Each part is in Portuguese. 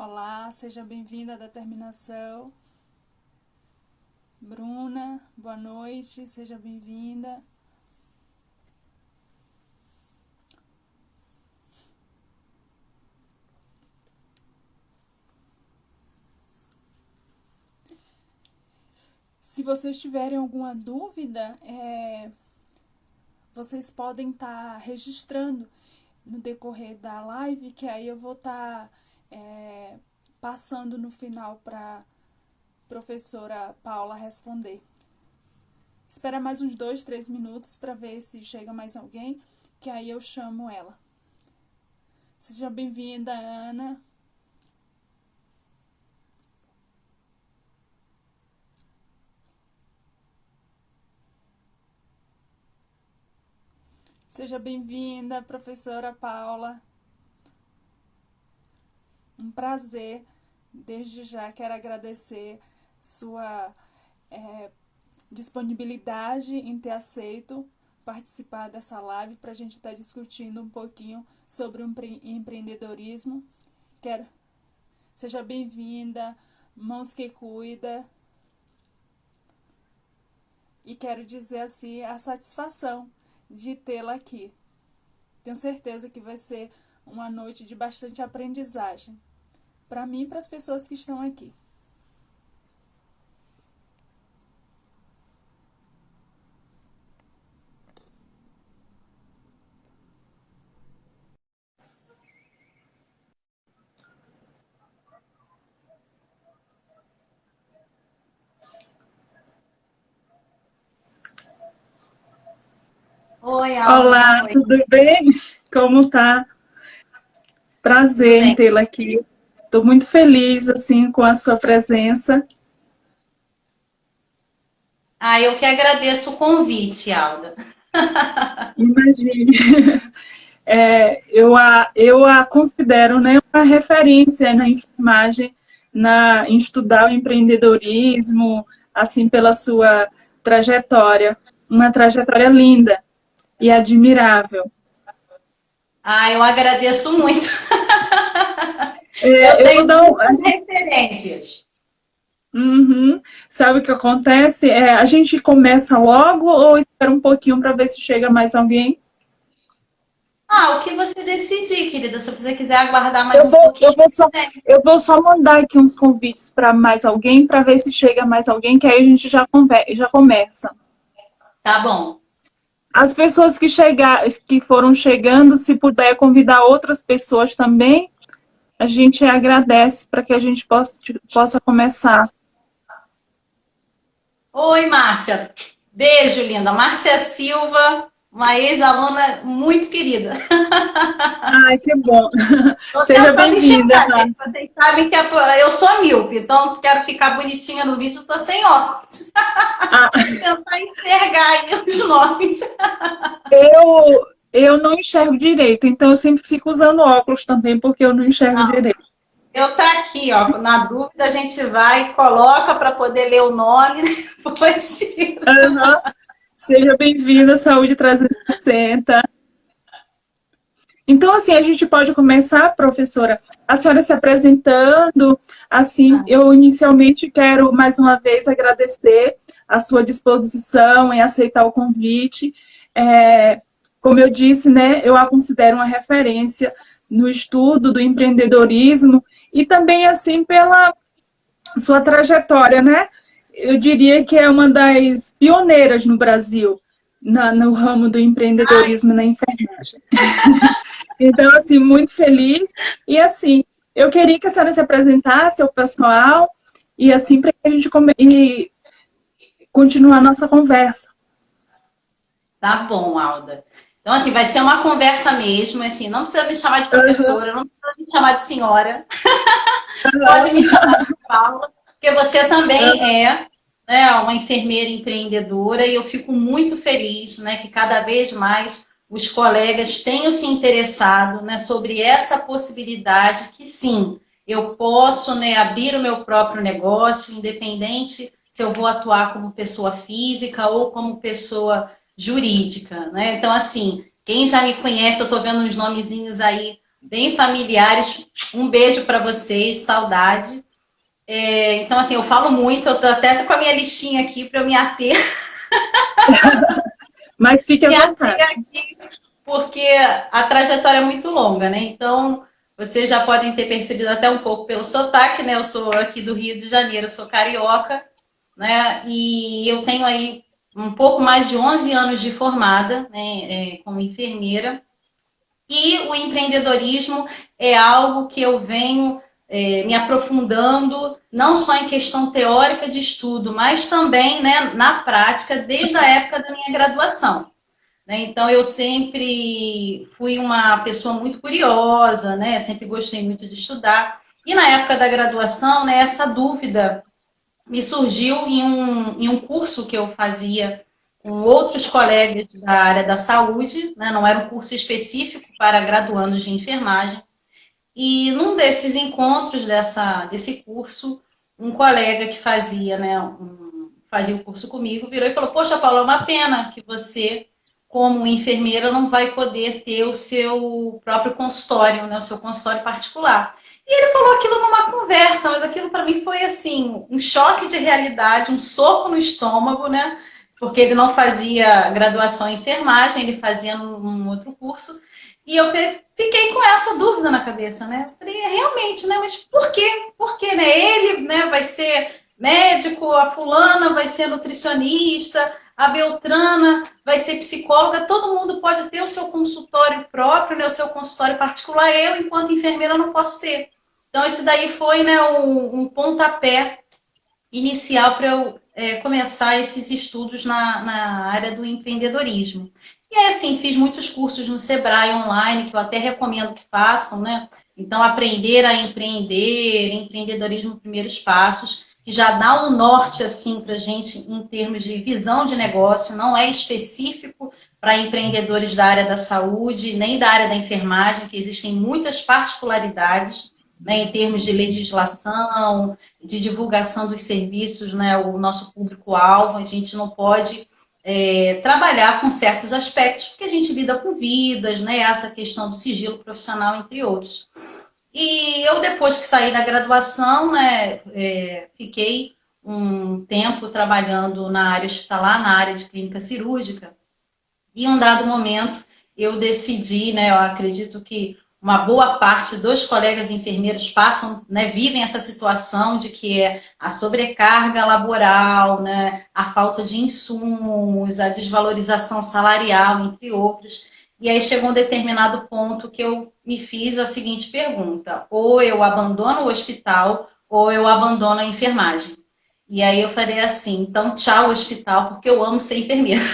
Olá, seja bem-vinda à determinação. Bruna, boa noite, seja bem-vinda. Se vocês tiverem alguma dúvida, vocês podem estar registrando no decorrer da live, que aí eu vou estar passando no final para a professora Paula responder. Espera mais uns 2, 3 minutos para ver se chega mais alguém, que aí eu chamo ela. Seja bem-vinda, Ana. Seja bem-vinda, professora Paula. Um prazer. Desde já quero agradecer sua disponibilidade em ter aceito participar dessa live para a gente estar discutindo um pouquinho sobre o empreendedorismo. Quero seja bem-vinda, mãos que cuida. E quero dizer assim a satisfação de tê-la aqui. Tenho certeza que vai ser uma noite de bastante aprendizagem para mim e para as pessoas que estão aqui. Oi, Alda, boa Olá, noite. tudo bem? Como tá? Tudo Prazer em bem? tê-la aqui. Estou muito feliz assim com a sua presença. Eu que agradeço o convite, Alda. Imagine, eu a considero, né, uma referência na enfermagem, em estudar o empreendedorismo, assim pela sua trajetória, uma trajetória linda e admirável. Eu agradeço muito. Eu Eu vou tenho dar um, muitas referências. Uhum. Sabe o que acontece? A gente começa logo ou espera um pouquinho para ver se chega mais alguém? O que você decidir, querida. Se você quiser aguardar mais Eu um vou, eu pouquinho, vou só, eu vou só mandar aqui uns convites para mais alguém, para ver se chega mais alguém, que aí a gente já começa. tá bom. As pessoas que foram chegando, se puder convidar outras pessoas também, a gente agradece para que a gente possa começar. Oi, Márcia. Beijo, linda. Márcia Silva, uma ex-aluna muito querida. Ai, que bom. Tô Seja tentando bem-vinda, enxergar, gente. Márcia. Vocês sabem que eu sou míope, então quero ficar bonitinha no vídeo, tô sem óculos. Ah, Tentar enxergar aí os nomes. eu não enxergo direito, então eu sempre fico usando óculos também, porque eu não enxergo direito. Eu tá aqui, ó. Na dúvida, a gente vai e coloca para poder ler o nome, depois tira. Uhum. Seja bem-vinda, Saúde 360. Então, assim, a gente pode começar, professora, a senhora se apresentando. Assim, eu inicialmente quero mais uma vez agradecer a sua disposição em aceitar o convite. É, como eu disse, né, eu a considero uma referência no estudo do empreendedorismo e também, assim, pela sua trajetória, né? Eu diria que é uma das pioneiras no Brasil, no ramo do empreendedorismo na enfermagem. Então, assim, muito feliz. E, assim, eu queria que a senhora se apresentasse ao pessoal e, assim, para a gente continuar a nossa conversa. Tá bom, Alda. Então, assim, vai ser uma conversa mesmo, assim, não precisa me chamar de Uhum, professora, não precisa me chamar de senhora, pode me chamar de Paula, porque você também é, né, uma enfermeira empreendedora e eu fico muito feliz, né, que cada vez mais os colegas tenham se interessado, né, sobre essa possibilidade que sim, eu posso, né, abrir o meu próprio negócio, independente se eu vou atuar como pessoa física ou como pessoa jurídica, né? Então, assim, quem já me conhece, eu estou vendo uns nomezinhos aí bem familiares. Um beijo para vocês, saudade. Então, assim, eu falo muito, eu tô até com a minha listinha aqui para eu me ater. Mas fique à Me vontade. ater aqui, porque a trajetória é muito longa, né? Então, vocês já podem ter percebido até um pouco pelo sotaque, né? Eu sou aqui do Rio de Janeiro, eu sou carioca, né? E eu tenho aí um pouco mais de 11 anos de formada, né, como enfermeira. E o empreendedorismo é algo que eu venho me aprofundando, não só em questão teórica de estudo, mas também, né, na prática, desde a época da minha graduação. Né? Então, eu sempre fui uma pessoa muito curiosa, né? Sempre gostei muito de estudar. E na época da graduação, né, essa dúvida me surgiu em um curso que eu fazia com outros colegas da área da saúde, né? Não era um curso específico para graduandos de enfermagem. E num desses encontros desse curso, um colega que fazia, né, fazia o curso comigo virou e falou: Poxa, Paula, é uma pena que você, como enfermeira, não vai poder ter o seu próprio consultório, né, o seu consultório particular. E ele falou aquilo numa conversa, mas aquilo para mim foi assim, um choque de realidade, um soco no estômago, né? Porque ele não fazia graduação em enfermagem, ele fazia num outro curso. E eu fiquei com essa dúvida na cabeça, né? Eu falei, realmente, né? Mas por quê? Por quê, né? Ele, né, vai ser médico, a fulana vai ser nutricionista, a Beltrana vai ser psicóloga, todo mundo pode ter o seu consultório próprio, né, o seu consultório particular. Eu, enquanto enfermeira, não posso ter. Então, esse daí foi, né, um pontapé inicial para eu começar esses estudos na área do empreendedorismo. E aí, assim, fiz muitos cursos no Sebrae online, que eu até recomendo que façam, né? Então, aprender a empreender, empreendedorismo primeiros passos, que já dá um norte, assim, para a gente em termos de visão de negócio, não é específico para empreendedores da área da saúde, nem da área da enfermagem, que existem muitas particularidades, né, em termos de legislação, de divulgação dos serviços, né, o nosso público-alvo, a gente não pode trabalhar com certos aspectos, porque a gente lida com vidas, né, essa questão do sigilo profissional, entre outros. E eu, depois que saí da graduação, né, fiquei um tempo trabalhando na área hospitalar, na área de clínica cirúrgica, e em um dado momento eu decidi, né, eu acredito que uma boa parte dos colegas enfermeiros passam, né, vivem essa situação de que é a sobrecarga laboral, né, a falta de insumos, a desvalorização salarial, entre outros. E aí chegou um determinado ponto que eu me fiz a seguinte pergunta: ou eu abandono o hospital, ou eu abandono a enfermagem. E aí eu falei assim, então tchau hospital, porque eu amo ser enfermeira.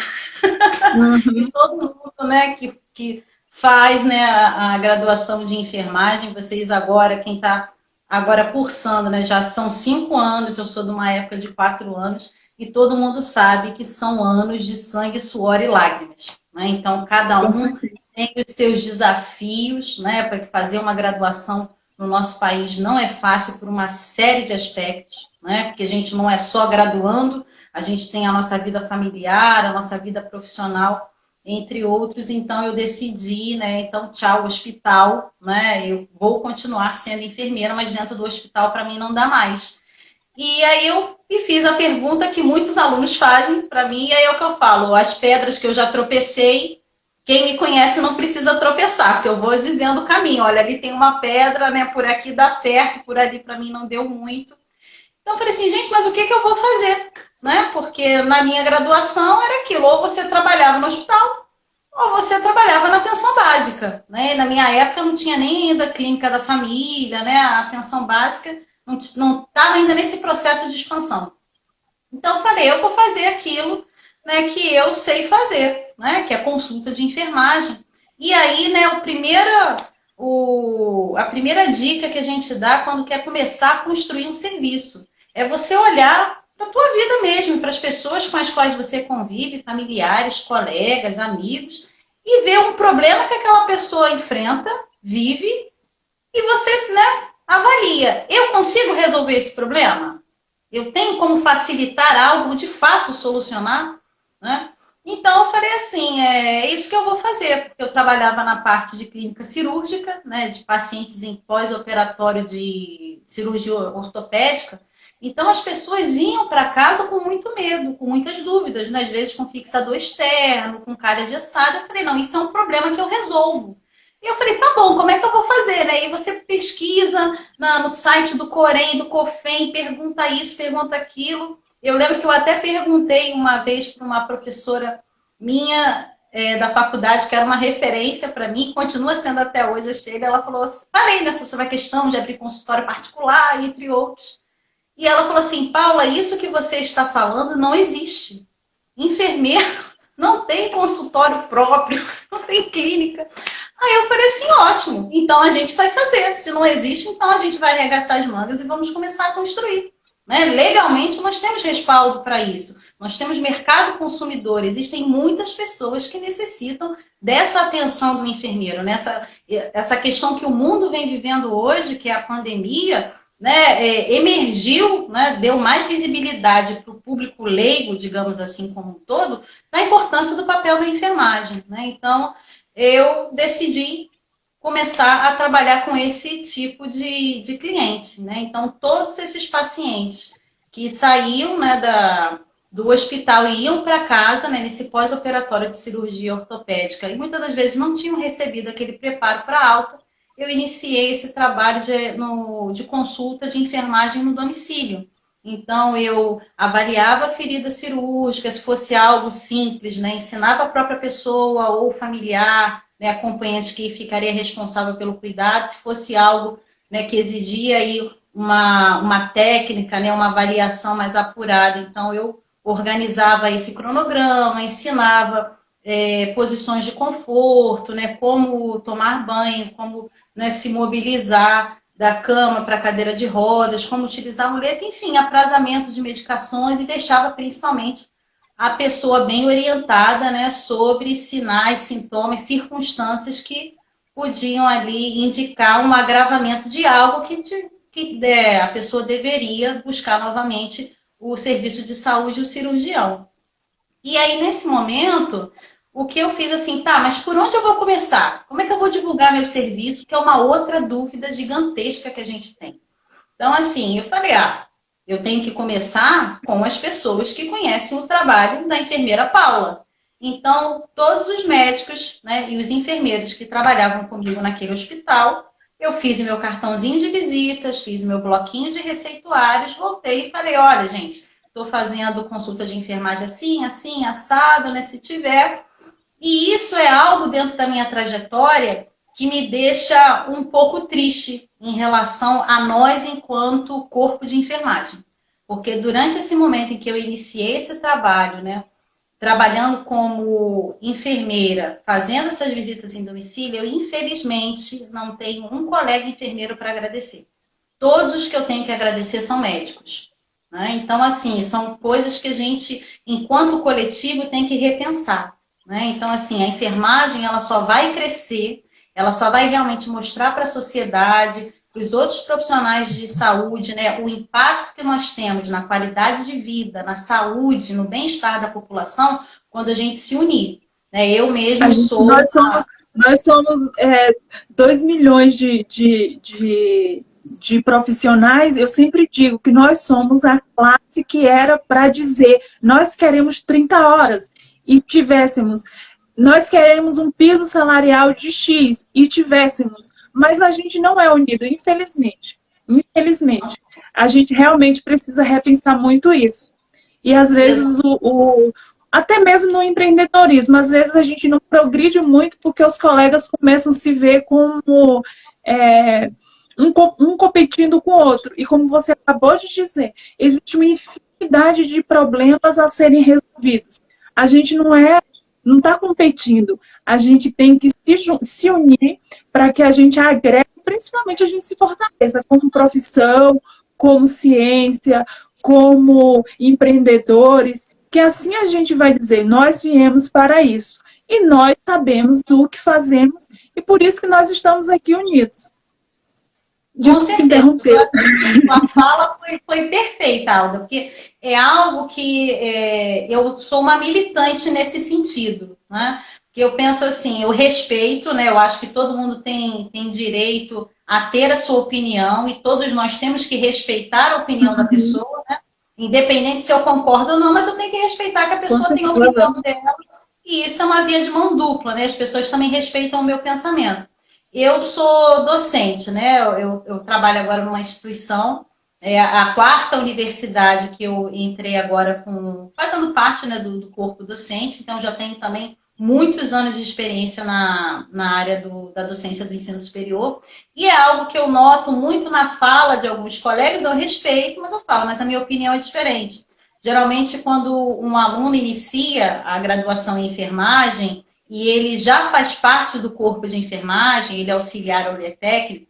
E todo mundo, né, que faz, né, a graduação de enfermagem, vocês agora, quem está agora cursando, né, já são 5 anos, eu sou de uma época de 4 anos, e todo mundo sabe que são anos de sangue, suor e lágrimas. Né? Então, cada um tem os seus desafios, né, para fazer uma graduação no nosso país não é fácil por uma série de aspectos, né, porque a gente não é só graduando, a gente tem a nossa vida familiar, a nossa vida profissional, entre outros. Então eu decidi, né, então tchau hospital, né, eu vou continuar sendo enfermeira, mas dentro do hospital para mim não dá mais. E aí eu me fiz a pergunta que muitos alunos fazem para mim, e aí é o que eu falo, as pedras que eu já tropecei, quem me conhece não precisa tropeçar, porque eu vou dizendo o caminho, olha, ali tem uma pedra, né, por aqui dá certo, por ali para mim não deu muito. Então eu falei assim, gente, mas o que eu vou fazer? Né? Porque na minha graduação era aquilo, ou você trabalhava no hospital, ou você trabalhava na atenção básica. Né? Na minha época não tinha nem ainda a clínica da família, né? A atenção básica não estava ainda nesse processo de expansão. Então eu falei, eu vou fazer aquilo, né, que eu sei fazer, né? Que é a consulta de enfermagem. E aí, né, a primeira dica que a gente dá quando quer começar a construir um serviço é você olhar para a tua vida mesmo, para as pessoas com as quais você convive, familiares, colegas, amigos, e ver um problema que aquela pessoa enfrenta, vive, e você, né, avalia. Eu consigo resolver esse problema? Eu tenho como facilitar algo, de fato solucionar? Né? Então, eu falei assim, é isso que eu vou fazer, porque eu trabalhava na parte de clínica cirúrgica, né, de pacientes em pós-operatório de cirurgia ortopédica. Então, as pessoas iam para casa com muito medo, com muitas dúvidas, né, às vezes com fixador externo, com calha engessada. Eu falei, não, isso é um problema que eu resolvo. E eu falei, tá bom, como é que eu vou fazer? Né? E você pesquisa no site do Corém, do COFEM, pergunta isso, pergunta aquilo. Eu lembro que eu até perguntei uma vez para uma professora minha da faculdade, que era uma referência para mim, continua sendo até hoje a Sheila. Ela falou, parei nessa sobre a questão de abrir consultório particular, entre outros. E ela falou assim, Paula, isso que você está falando não existe. Enfermeiro não tem consultório próprio, não tem clínica. Aí eu falei assim, ótimo, então a gente vai fazer. Se não existe, então a gente vai arregaçar as mangas e vamos começar a construir. Né? Legalmente, nós temos respaldo para isso. Nós temos mercado consumidor. Existem muitas pessoas que necessitam dessa atenção do enfermeiro. Essa questão que o mundo vem vivendo hoje, que é a pandemia, né, emergiu, né, deu mais visibilidade para o público leigo, digamos assim, como um todo, da importância do papel da enfermagem. Né? Então, eu decidi começar a trabalhar com esse tipo de cliente. Né? Então, todos esses pacientes que saíam, né, do hospital e iam para casa, né, nesse pós-operatório de cirurgia ortopédica, e muitas das vezes não tinham recebido aquele preparo para alta, eu iniciei esse trabalho de consulta de enfermagem no domicílio. Então, eu avaliava a ferida cirúrgica, se fosse algo simples, né, ensinava a própria pessoa ou familiar, né, acompanhante que ficaria responsável pelo cuidado, se fosse algo, né, que exigia aí uma técnica, né, uma avaliação mais apurada. Então, eu organizava esse cronograma, ensinava posições de conforto, né, como tomar banho, como, né, se mobilizar da cama para a cadeira de rodas, como utilizar a muleta, enfim, aprazamento de medicações, e deixava principalmente a pessoa bem orientada, né, sobre sinais, sintomas, circunstâncias que podiam ali indicar um agravamento de algo que a pessoa deveria buscar novamente o serviço de saúde e o cirurgião. E aí, nesse momento, o que eu fiz assim, tá, mas por onde eu vou começar? Como é que eu vou divulgar meu serviço? Que é uma outra dúvida gigantesca que a gente tem. Então, assim, eu falei, eu tenho que começar com as pessoas que conhecem o trabalho da enfermeira Paula. Então, todos os médicos, né, e os enfermeiros que trabalhavam comigo naquele hospital, eu fiz o meu cartãozinho de visitas, fiz o meu bloquinho de receituários, voltei e falei, olha, gente, estou fazendo consulta de enfermagem assim, assim, assado, né, se tiver. E isso é algo dentro da minha trajetória que me deixa um pouco triste em relação a nós enquanto corpo de enfermagem. Porque durante esse momento em que eu iniciei esse trabalho, né, trabalhando como enfermeira, fazendo essas visitas em domicílio, eu infelizmente não tenho um colega enfermeiro para agradecer. Todos os que eu tenho que agradecer são médicos. Né? Então, assim, são coisas que a gente, enquanto coletivo, tem que repensar. Né? Então, assim, a enfermagem ela só vai crescer, ela só vai realmente mostrar para a sociedade, para os outros profissionais de saúde, né, o impacto que nós temos na qualidade de vida, na saúde, no bem-estar da população, quando a gente se unir. Né? Eu mesmo sou... Nós somos 2 milhões de profissionais. Eu sempre digo que nós somos a classe que era para dizer, nós queremos 30 horas e tivéssemos, nós queremos um piso salarial de X e tivéssemos, mas a gente não é unido, infelizmente. Infelizmente. A gente realmente precisa repensar muito isso. E às vezes, até mesmo no empreendedorismo, às vezes a gente não progride muito porque os colegas começam a se ver como um competindo com o outro. E como você acabou de dizer, existe uma infinidade de problemas a serem resolvidos. A gente não está competindo, a gente tem que se unir para que a gente agregue, principalmente a gente se fortaleça como profissão, como ciência, como empreendedores, que assim a gente vai dizer, nós viemos para isso, e nós sabemos do que fazemos, e por isso que nós estamos aqui unidos. Desculpa certeza. interromper. Sua fala foi perfeita, Alda, porque é algo que eu sou uma militante nesse sentido, né? Porque eu penso assim, eu respeito, né? Eu acho que todo mundo tem direito a ter a sua opinião e todos nós temos que respeitar a opinião da pessoa, né? Independente se eu concordo ou não, mas eu tenho que respeitar que a pessoa tem a opinião dela. E isso é uma via de mão dupla, né? As pessoas também respeitam o meu pensamento. Eu sou docente, né? Eu trabalho agora numa instituição, a quarta universidade que eu entrei agora fazendo parte, né, do corpo docente, então já tenho também muitos anos de experiência na área da docência do ensino superior, e é algo que eu noto muito na fala de alguns colegas, eu respeito, mas eu falo, mas a minha opinião é diferente. Geralmente, quando um aluno inicia a graduação em enfermagem, e ele já faz parte do corpo de enfermagem, ele é auxiliar ou ele é técnico,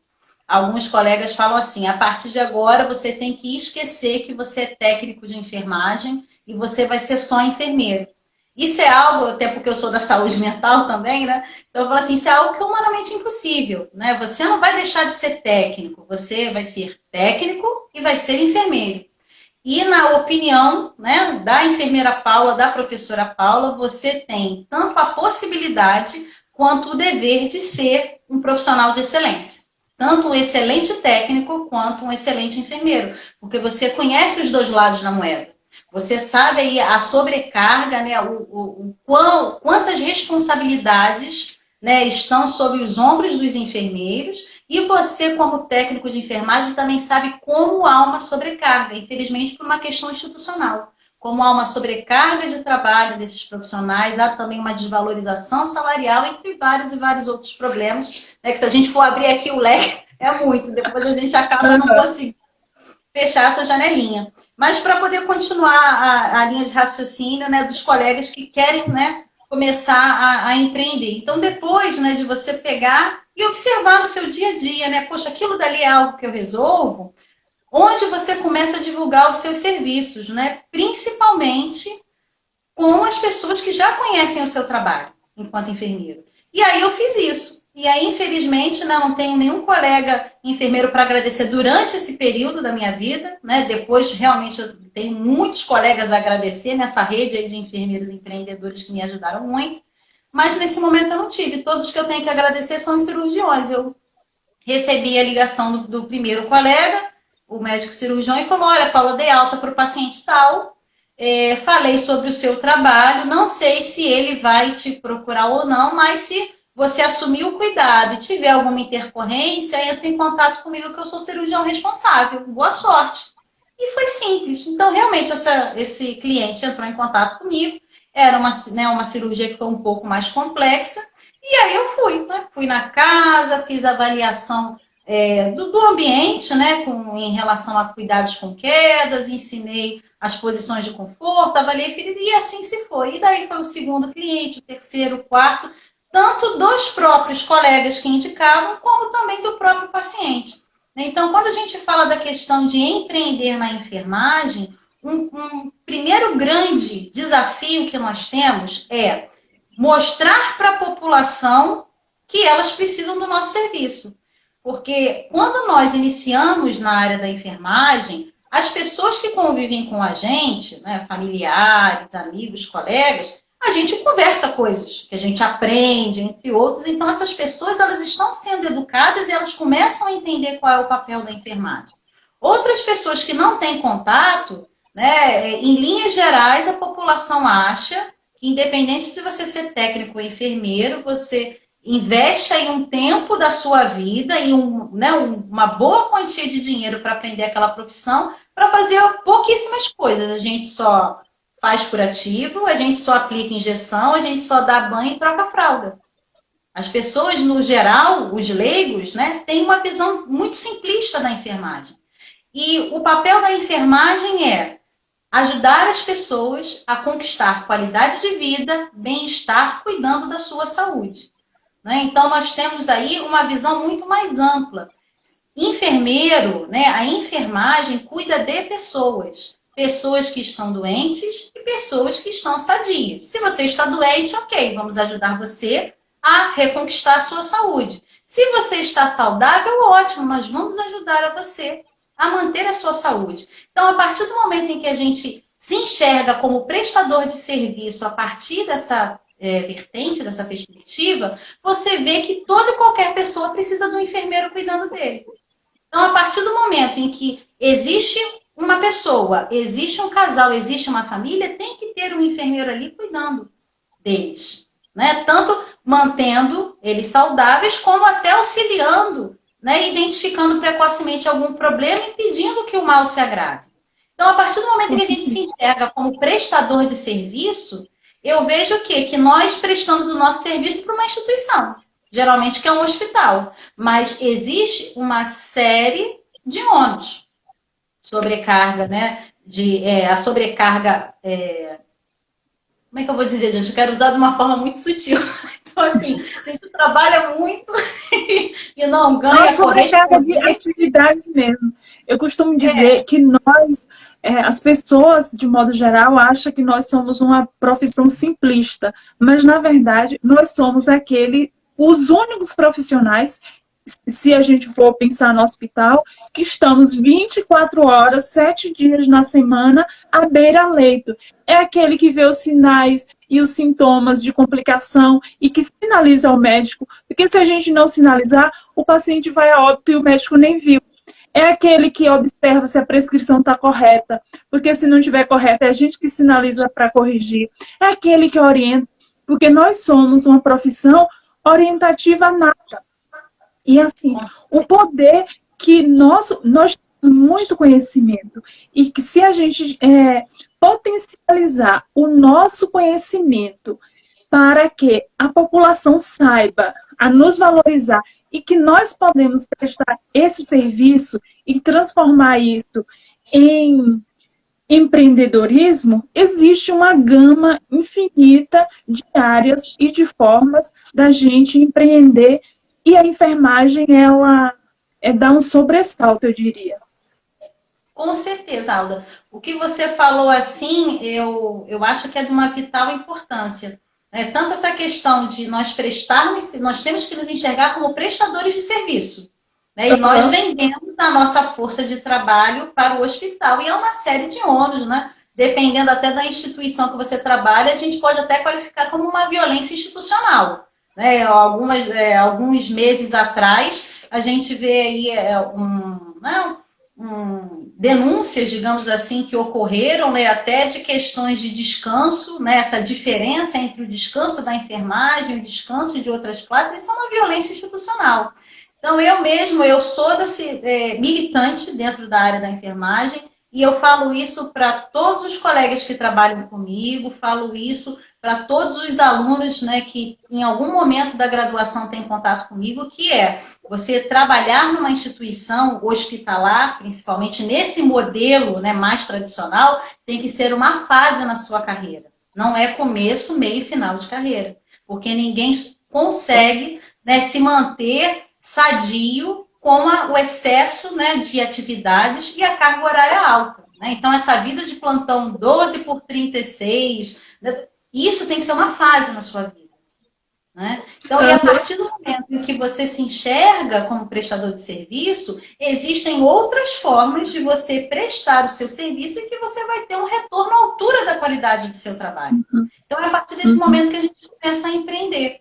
alguns colegas falam assim, a partir de agora você tem que esquecer que você é técnico de enfermagem e você vai ser só enfermeiro. Isso é algo, até porque eu sou da saúde mental também, né? Então eu falo assim, isso é algo que é humanamente impossível, né? Você não vai deixar de ser técnico, você vai ser técnico e vai ser enfermeiro. E na opinião, né, da enfermeira Paula, da professora Paula, você tem tanto a possibilidade quanto o dever de ser um profissional de excelência. Tanto um excelente técnico quanto um excelente enfermeiro. Porque você conhece os dois lados da moeda. Você sabe aí a sobrecarga, né, quantas responsabilidades, né, estão sobre os ombros dos enfermeiros. E você, como técnico de enfermagem, também sabe como há uma sobrecarga, infelizmente por uma questão institucional. Como há uma sobrecarga de trabalho desses profissionais, há também uma desvalorização salarial, entre vários e vários outros problemas, né, que se a gente for abrir aqui o leque, é muito, depois a gente acaba não conseguindo fechar essa janelinha. Mas para poder continuar a linha de raciocínio, né, dos colegas que querem, né, começar a empreender. Então, depois, né, de você pegar e observar no seu dia a dia, né, poxa, aquilo dali é algo que eu resolvo, onde você começa a divulgar os seus serviços, né, principalmente com as pessoas que já conhecem o seu trabalho enquanto enfermeiro. E aí eu fiz isso. E aí, infelizmente, né, não tenho nenhum colega enfermeiro para agradecer durante esse período da minha vida, né? Depois, realmente, eu tenho muitos colegas a agradecer nessa rede aí de enfermeiros empreendedores que me ajudaram muito. Mas, nesse momento, eu não tive. Todos os que eu tenho que agradecer são os cirurgiões. Eu recebi a ligação do primeiro colega, o médico cirurgião, e falou, olha, Paula, dei alta para o paciente tal, falei sobre o seu trabalho, não sei se ele vai te procurar ou não, mas se você assumir o cuidado e tiver alguma intercorrência, entre em contato comigo que eu sou cirurgião responsável. Boa sorte. E foi simples. Então, realmente, esse cliente entrou em contato comigo. Era uma cirurgia que foi um pouco mais complexa. E aí eu fui, né? Fui na casa, fiz a avaliação do ambiente, né? Em relação a cuidados com quedas, ensinei as posições de conforto, avaliei feridas, e assim se foi. E daí foi o segundo cliente, o terceiro, o quarto, tanto dos próprios colegas que indicavam, como também do próprio paciente. Então, quando a gente fala da questão de empreender na enfermagem, um primeiro grande desafio que nós temos é mostrar para a população que elas precisam do nosso serviço. Porque quando nós iniciamos na área da enfermagem, as pessoas que convivem com a gente, né, familiares, amigos, colegas, a gente conversa coisas que a gente aprende, entre outros. Então, essas pessoas elas estão sendo educadas e elas começam a entender qual é o papel da enfermagem. Outras pessoas que não têm contato, né, em linhas gerais, a população acha que, independente de você ser técnico ou enfermeiro, você investe aí um tempo da sua vida e uma boa quantia de dinheiro para aprender aquela profissão, para fazer pouquíssimas coisas. A gente só faz curativo, a gente só aplica injeção, a gente só dá banho e troca fralda. As pessoas, no geral, os leigos, né, têm uma visão muito simplista da enfermagem. E o papel da enfermagem é ajudar as pessoas a conquistar qualidade de vida, bem-estar, cuidando da sua saúde. Né? Então, nós temos aí uma visão muito mais ampla. Enfermeiro, né, a enfermagem cuida de pessoas. Pessoas que estão doentes e pessoas que estão sadias. Se você está doente, ok, vamos ajudar você a reconquistar a sua saúde. Se você está saudável, ótimo, mas vamos ajudar a você a manter a sua saúde. Então, a partir do momento em que a gente se enxerga como prestador de serviço a partir dessa vertente, dessa perspectiva, você vê que toda e qualquer pessoa precisa de um enfermeiro cuidando dele. Então, a partir do momento em que existe uma pessoa, existe um casal, existe uma família, tem que ter um enfermeiro ali cuidando deles, né? Tanto mantendo eles saudáveis, como até auxiliando, né? Identificando precocemente algum problema e impedindo que o mal se agrave. Então, a partir do momento que a gente se enxerga como prestador de serviço, eu vejo o quê? Que nós prestamos o nosso serviço para uma instituição, geralmente que é um hospital, mas existe uma série de ônus. Sobrecarga, né? A sobrecarga... como é que eu vou dizer, gente? Eu quero usar de uma forma muito sutil. Então, assim, a gente trabalha muito e não ganha... Nós sobrecarga de atividades mesmo. Eu costumo dizer que nós, as pessoas, de modo geral, acham que nós somos uma profissão simplista, mas, na verdade, nós somos os únicos profissionais, se a gente for pensar no hospital, que estamos 24 horas, 7 dias na semana, à beira-leito. É aquele que vê os sinais e os sintomas de complicação e que sinaliza ao médico, porque se a gente não sinalizar, o paciente vai a óbito e o médico nem viu. É aquele que observa se a prescrição está correta, porque se não estiver correta, é a gente que sinaliza para corrigir. É aquele que orienta, porque nós somos uma profissão orientativa nata. E assim, o poder que nós temos muito conhecimento e que se a gente potencializar o nosso conhecimento para que a população saiba a nos valorizar e que nós podemos prestar esse serviço e transformar isso em empreendedorismo, existe uma gama infinita de áreas e de formas da gente empreender. E a enfermagem, ela dá um sobressalto, eu diria. Com certeza, Alda. O que você falou assim, eu acho que é de uma vital importância. Tanto essa questão de nós prestarmos, nós temos que nos enxergar como prestadores de serviço. E nós vendemos a nossa força de trabalho para o hospital. E é uma série de ônus, né? Dependendo até da instituição que você trabalha, a gente pode até qualificar como uma violência institucional. Alguns meses atrás, a gente vê aí denúncias, digamos assim, que ocorreram, até de questões de descanso, essa diferença entre o descanso da enfermagem e o descanso de outras classes, isso é uma violência institucional. Então, eu sou militante dentro da área da enfermagem e eu falo isso para todos os colegas que trabalham comigo, falo isso para todos os alunos, que em algum momento da graduação têm contato comigo, que é você trabalhar numa instituição hospitalar, principalmente nesse modelo, mais tradicional, tem que ser uma fase na sua carreira. Não é começo, meio e final de carreira. Porque ninguém consegue se manter sadio com o excesso de atividades e a carga horária alta. Então, essa vida de plantão 12 por 36... Isso tem que ser uma fase na sua vida. Então, e a partir do momento em que você se enxerga como prestador de serviço, existem outras formas de você prestar o seu serviço e que você vai ter um retorno à altura da qualidade do seu trabalho. Então, é a partir desse momento que a gente começa a empreender.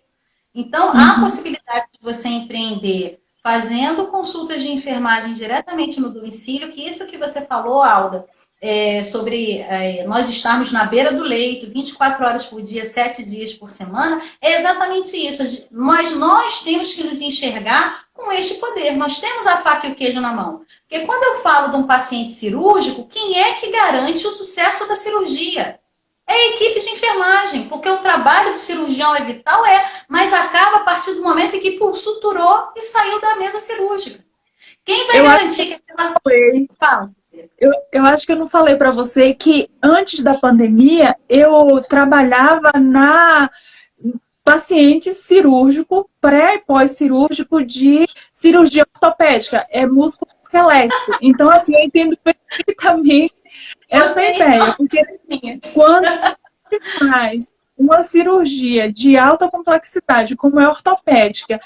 Então, há a possibilidade de você empreender fazendo consultas de enfermagem diretamente no domicílio, que isso que você falou, Alda, sobre nós estarmos na beira do leito, 24 horas por dia, 7 dias por semana, é exatamente isso. Mas nós temos que nos enxergar com este poder. Nós temos a faca e o queijo na mão. Porque quando eu falo de um paciente cirúrgico, quem é que garante o sucesso da cirurgia? É a equipe de enfermagem, porque o trabalho do cirurgião é vital, mas acaba a partir do momento em que suturou e saiu da mesa cirúrgica. Quem vai garantir que aquela... Fala. Eu acho que eu não falei para você que antes da pandemia eu trabalhava na paciente cirúrgico, pré e pós-cirúrgico de cirurgia ortopédica, músculo esquelético. Então, assim, eu entendo perfeitamente essa ideia, porque quando faz uma cirurgia de alta complexidade, como é ortopédica,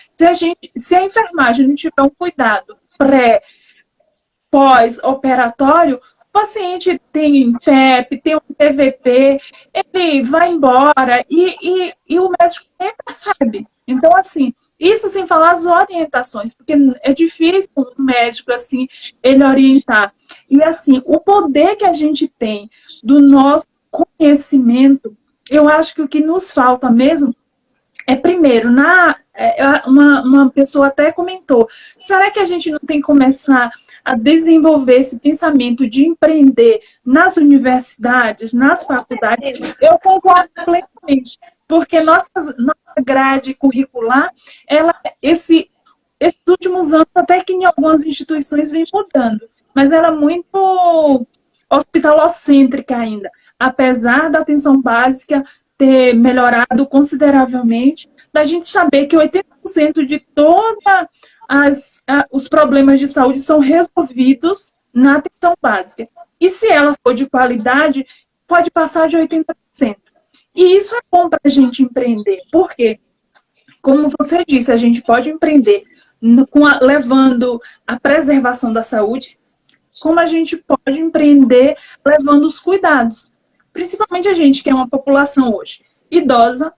se a enfermagem não tiver um cuidado pós-operatório, o paciente tem TEP, tem um PVP, ele vai embora e o médico nem percebe. Então, assim, isso sem falar as orientações, porque é difícil um médico, assim, ele orientar. E, assim, o poder que a gente tem do nosso conhecimento, eu acho que o que nos falta mesmo é, primeiro, uma pessoa até comentou, será que a gente não tem que começar a desenvolver esse pensamento de empreender nas universidades, nas faculdades? Eu concordo plenamente, porque nossa grade curricular, esses últimos anos, até que em algumas instituições vem mudando, mas ela é muito hospitalocêntrica ainda, apesar da atenção básica ter melhorado consideravelmente, da gente saber que 80% de todos os problemas de saúde são resolvidos na atenção básica. E se ela for de qualidade, pode passar de 80%. E isso é bom para a gente empreender. Por quê? Como você disse, a gente pode empreender levando a preservação da saúde, como a gente pode empreender levando os cuidados. Principalmente a gente que é uma população hoje idosa,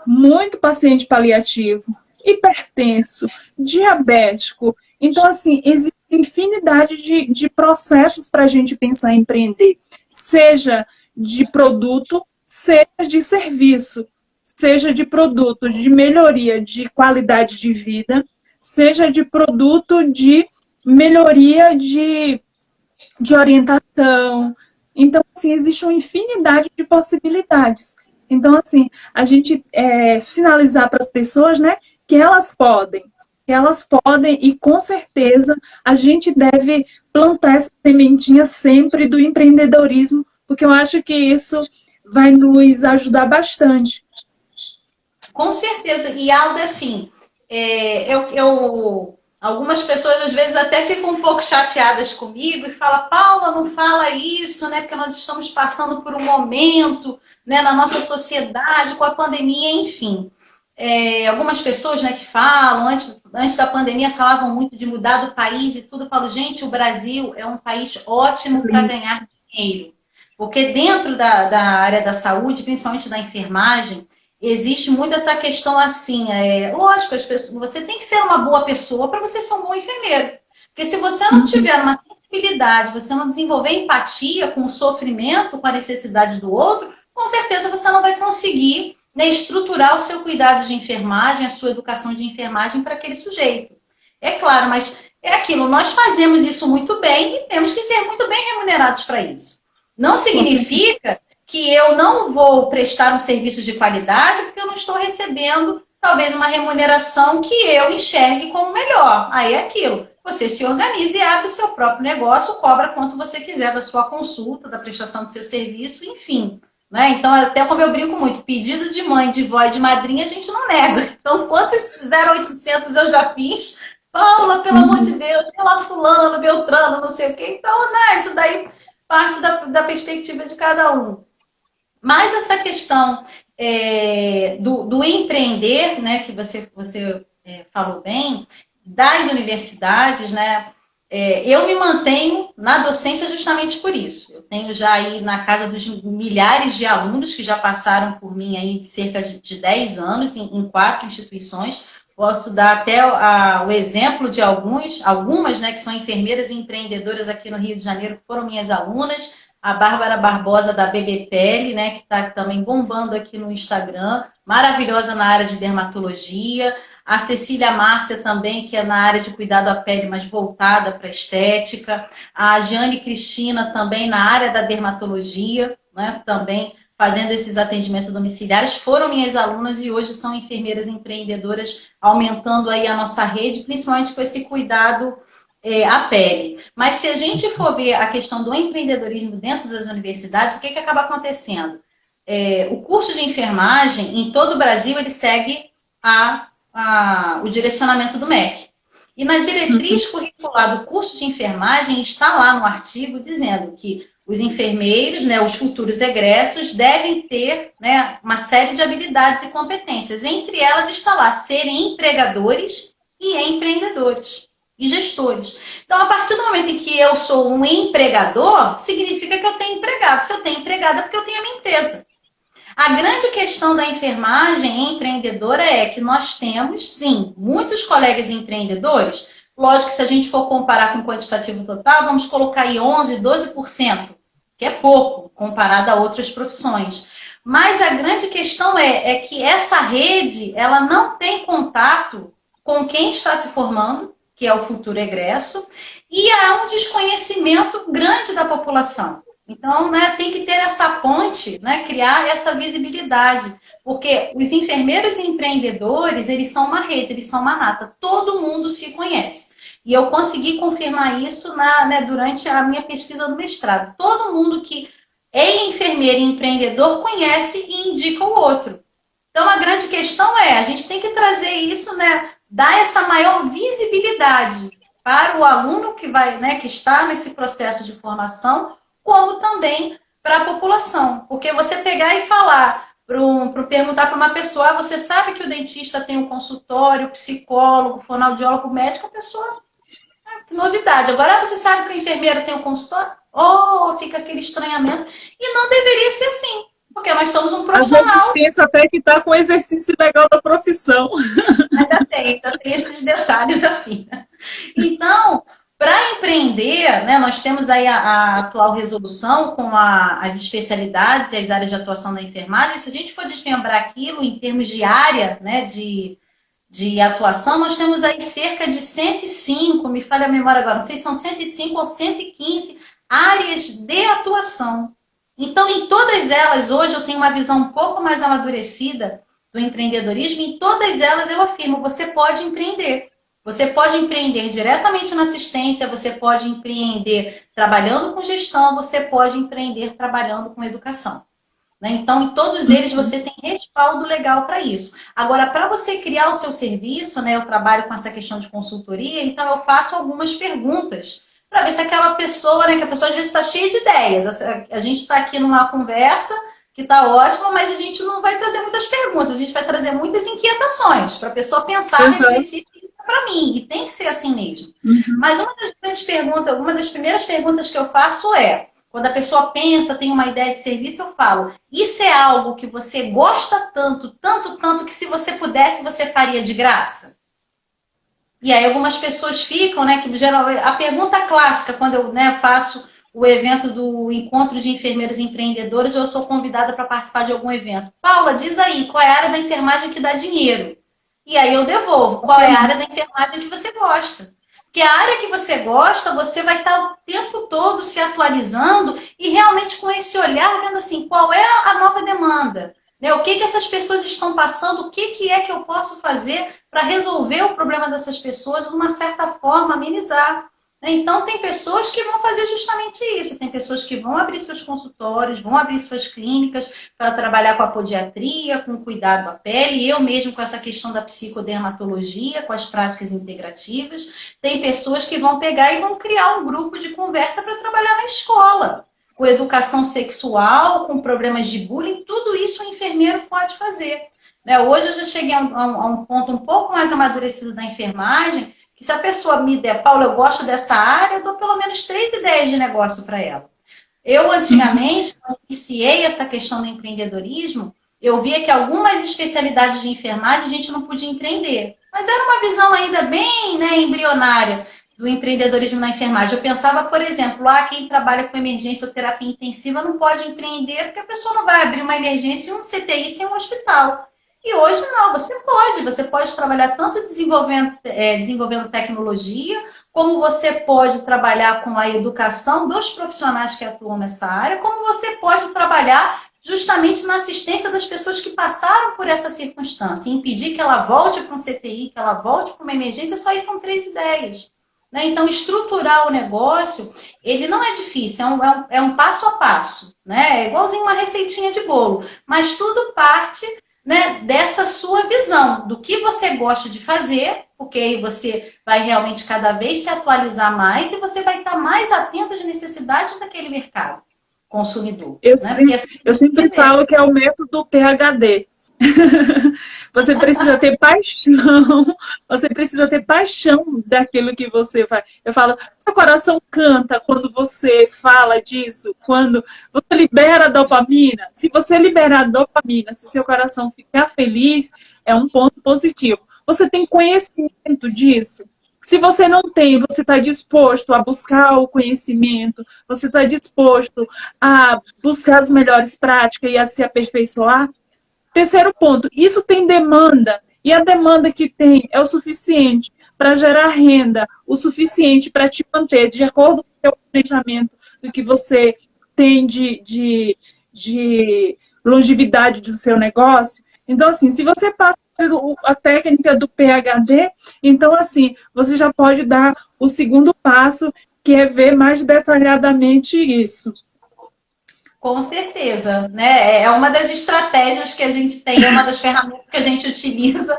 muito paciente paliativo, hipertenso, diabético. Então, assim, existe infinidade de processos para a gente pensar em empreender, seja de produto, seja de serviço, seja de produto de melhoria de qualidade de vida, seja de produto de melhoria de orientação. Então, assim, existe uma infinidade de possibilidades. Então, assim, a gente sinalizar para as pessoas, né, que elas podem, e com certeza a gente deve plantar essa sementinha sempre do empreendedorismo, porque eu acho que isso vai nos ajudar bastante. Com certeza. E Alda, assim, algumas pessoas às vezes até ficam um pouco chateadas comigo e falam, Paula, não fala isso, né? Porque nós estamos passando por um momento, né, na nossa sociedade, com a pandemia, enfim. Algumas pessoas, né, que falam, antes da pandemia, falavam muito de mudar do país e tudo. Eu falo, gente, o Brasil é um país ótimo para ganhar dinheiro. Porque dentro da área da saúde, principalmente da enfermagem, existe muito essa questão assim, lógico, você tem que ser uma boa pessoa para você ser um bom enfermeiro. Porque se você não tiver uma sensibilidade, você não desenvolver empatia com o sofrimento, com a necessidade do outro, com certeza você não vai conseguir, né, estruturar o seu cuidado de enfermagem, a sua educação de enfermagem para aquele sujeito. É claro, mas é aquilo, nós fazemos isso muito bem e temos que ser muito bem remunerados para isso. Não significa que eu não vou prestar um serviço de qualidade porque eu não estou recebendo, talvez, uma remuneração que eu enxergue como melhor. Aí é aquilo. Você se organiza e abre o seu próprio negócio, cobra quanto você quiser da sua consulta, da prestação do seu serviço, enfim. Né? Então, até como eu brinco muito, pedido de mãe, de vó e de madrinha, a gente não nega. Então, quantos 0800 eu já fiz? Paula, pelo amor de Deus, pela fulano, Beltrano, não sei o quê. Então, né, isso daí parte da perspectiva de cada um. Mas essa questão do empreender, né, que você falou bem, das universidades, né, eu me mantenho na docência justamente por isso. Eu tenho já aí na casa dos milhares de alunos que já passaram por mim aí de cerca de 10 anos em 4 instituições. Posso dar até o exemplo de algumas, né, que são enfermeiras e empreendedoras aqui no Rio de Janeiro, que foram minhas alunas. A Bárbara Barbosa, da BBPL, né, que está também bombando aqui no Instagram, maravilhosa na área de dermatologia. A Cecília Márcia também, que é na área de cuidado à pele, mas voltada para a estética. A Jane Cristina também na área da dermatologia, né, também fazendo esses atendimentos domiciliares. Foram minhas alunas e hoje são enfermeiras empreendedoras, aumentando aí a nossa rede, principalmente com esse cuidado à pele. Mas se a gente for ver a questão do empreendedorismo dentro das universidades, o que acaba acontecendo? O curso de enfermagem, em todo o Brasil, ele segue o direcionamento do MEC. E na diretriz curricular do curso de enfermagem, está lá no artigo dizendo que os enfermeiros, né, os futuros egressos, devem ter, né, uma série de habilidades e competências. Entre elas está lá serem empregadores e empreendedores e gestores. Então, a partir do momento em que eu sou um empregador, significa que eu tenho empregado. Se eu tenho empregado, é porque eu tenho a minha empresa. A grande questão da enfermagem empreendedora é que nós temos, sim, muitos colegas empreendedores. Lógico que se a gente for comparar com o quantitativo total, vamos colocar aí 11%, 12%, que é pouco comparado a outras profissões. Mas a grande questão é que essa rede, ela não tem contato com quem está se formando, que é o futuro egresso, e há um desconhecimento grande da população. Então, né, tem que ter essa ponte, né, criar essa visibilidade, porque os enfermeiros e empreendedores, eles são uma rede, eles são uma nata, todo mundo se conhece. E eu consegui confirmar isso né, durante a minha pesquisa do mestrado. Todo mundo que é enfermeiro e empreendedor conhece e indica o outro. Então, a grande questão é, a gente tem que trazer isso, né, dar essa maior visibilidade para o aluno que vai, né, que está nesse processo de formação, como também para a população. Porque você pegar e falar, perguntar para uma pessoa, você sabe que o dentista tem um consultório, psicólogo, fonoaudiólogo, médico, a pessoa, que novidade. Agora você sabe que o enfermeiro tem um consultório? Fica aquele estranhamento. E não deveria ser assim, porque nós somos um profissional. Às vezes pensa até que está com o exercício legal da profissão. Ainda tem esses detalhes assim. Então, para empreender, né, nós temos aí a atual resolução com as especialidades e as áreas de atuação da enfermagem. Se a gente for desmembrar aquilo em termos de área, né, de atuação, nós temos aí cerca de 105, me falha a memória agora, não sei se são 105 ou 115 áreas de atuação. Então, em todas elas, hoje eu tenho uma visão um pouco mais amadurecida do empreendedorismo, e em todas elas eu afirmo, você pode empreender. Você pode empreender diretamente na assistência, você pode empreender trabalhando com gestão, você pode empreender trabalhando com educação. Né? Então, em todos eles você tem respaldo legal para isso. Agora, para você criar o seu serviço, né, eu trabalho com essa questão de consultoria, então eu faço algumas perguntas para ver se aquela pessoa, né, que a pessoa às vezes está cheia de ideias. A gente está aqui numa conversa que está ótima, mas a gente não vai trazer muitas perguntas, a gente vai trazer muitas inquietações para a pessoa pensar, refletir para mim, e tem que ser assim mesmo. Mas uma das primeiras perguntas que eu faço é, quando a pessoa pensa, tem uma ideia de serviço, eu falo, isso é algo que você gosta tanto, tanto, tanto, que se você pudesse, você faria de graça? E aí algumas pessoas ficam, né, que geralmente, a pergunta clássica, quando eu, né, faço o evento do Encontro de Enfermeiros Empreendedores, eu sou convidada para participar de algum evento. Paula, diz aí, qual é a área da enfermagem que dá dinheiro? E aí eu devolvo, qual é a área da enfermagem que você gosta? Porque a área que você gosta, você vai estar o tempo todo se atualizando e realmente com esse olhar, vendo assim, qual é a nova demanda? Né? O que essas pessoas estão passando, o que é que eu posso fazer para resolver o problema dessas pessoas de uma certa forma, amenizar. Então, tem pessoas que vão fazer justamente isso. Tem pessoas que vão abrir seus consultórios, vão abrir suas clínicas para trabalhar com a podiatria, com o cuidado à pele. Eu mesmo com essa questão da psicodermatologia, com as práticas integrativas. Tem pessoas que vão pegar e vão criar um grupo de conversa para trabalhar na escola. Com educação sexual, com problemas de bullying, tudo isso o enfermeiro pode fazer. Hoje eu já cheguei a um ponto um pouco mais amadurecido da enfermagem, que se a pessoa me der, Paula, eu gosto dessa área, eu dou pelo menos 3 ideias de negócio para ela. Eu, antigamente, quando iniciei essa questão do empreendedorismo, eu via que algumas especialidades de enfermagem a gente não podia empreender. Mas era uma visão ainda bem, né, embrionária do empreendedorismo na enfermagem. Eu pensava, por exemplo, quem trabalha com emergência ou terapia intensiva não pode empreender, porque a pessoa não vai abrir uma emergência e um CTI sem um hospital. E hoje não, você pode trabalhar tanto desenvolvendo tecnologia, como você pode trabalhar com a educação dos profissionais que atuam nessa área, como você pode trabalhar justamente na assistência das pessoas que passaram por essa circunstância, impedir que ela volte para um CTI, que ela volte para uma emergência, só aí são 3 ideias. Né? Então, estruturar o negócio, ele não é difícil, é um passo a passo, né? É igualzinho uma receitinha de bolo, mas tudo parte, né, dessa sua visão, do que você gosta de fazer, porque aí você vai realmente cada vez se atualizar mais e você vai estar mais atento às necessidades daquele mercado. consumidor. Eu, Né? Porque eu sempre falo que é o método PhD. Você precisa ter paixão, você precisa ter paixão daquilo que você faz. Eu falo, seu coração canta quando você fala disso, quando você libera dopamina. Se você liberar dopamina, se seu coração ficar feliz, é um ponto positivo. Você tem conhecimento disso? Se você não tem, você está disposto a buscar o conhecimento, você está disposto a buscar as melhores práticas e a se aperfeiçoar? Terceiro ponto, isso tem demanda, e a demanda que tem é o suficiente para gerar renda, o suficiente para te manter de acordo com o seu planejamento do que você tem de longevidade do seu negócio. Então, assim, se você passa a técnica do PhD, então, assim, você já pode dar o segundo passo, que é ver mais detalhadamente isso. Com certeza, né? É uma das estratégias que a gente tem, é uma das ferramentas que a gente utiliza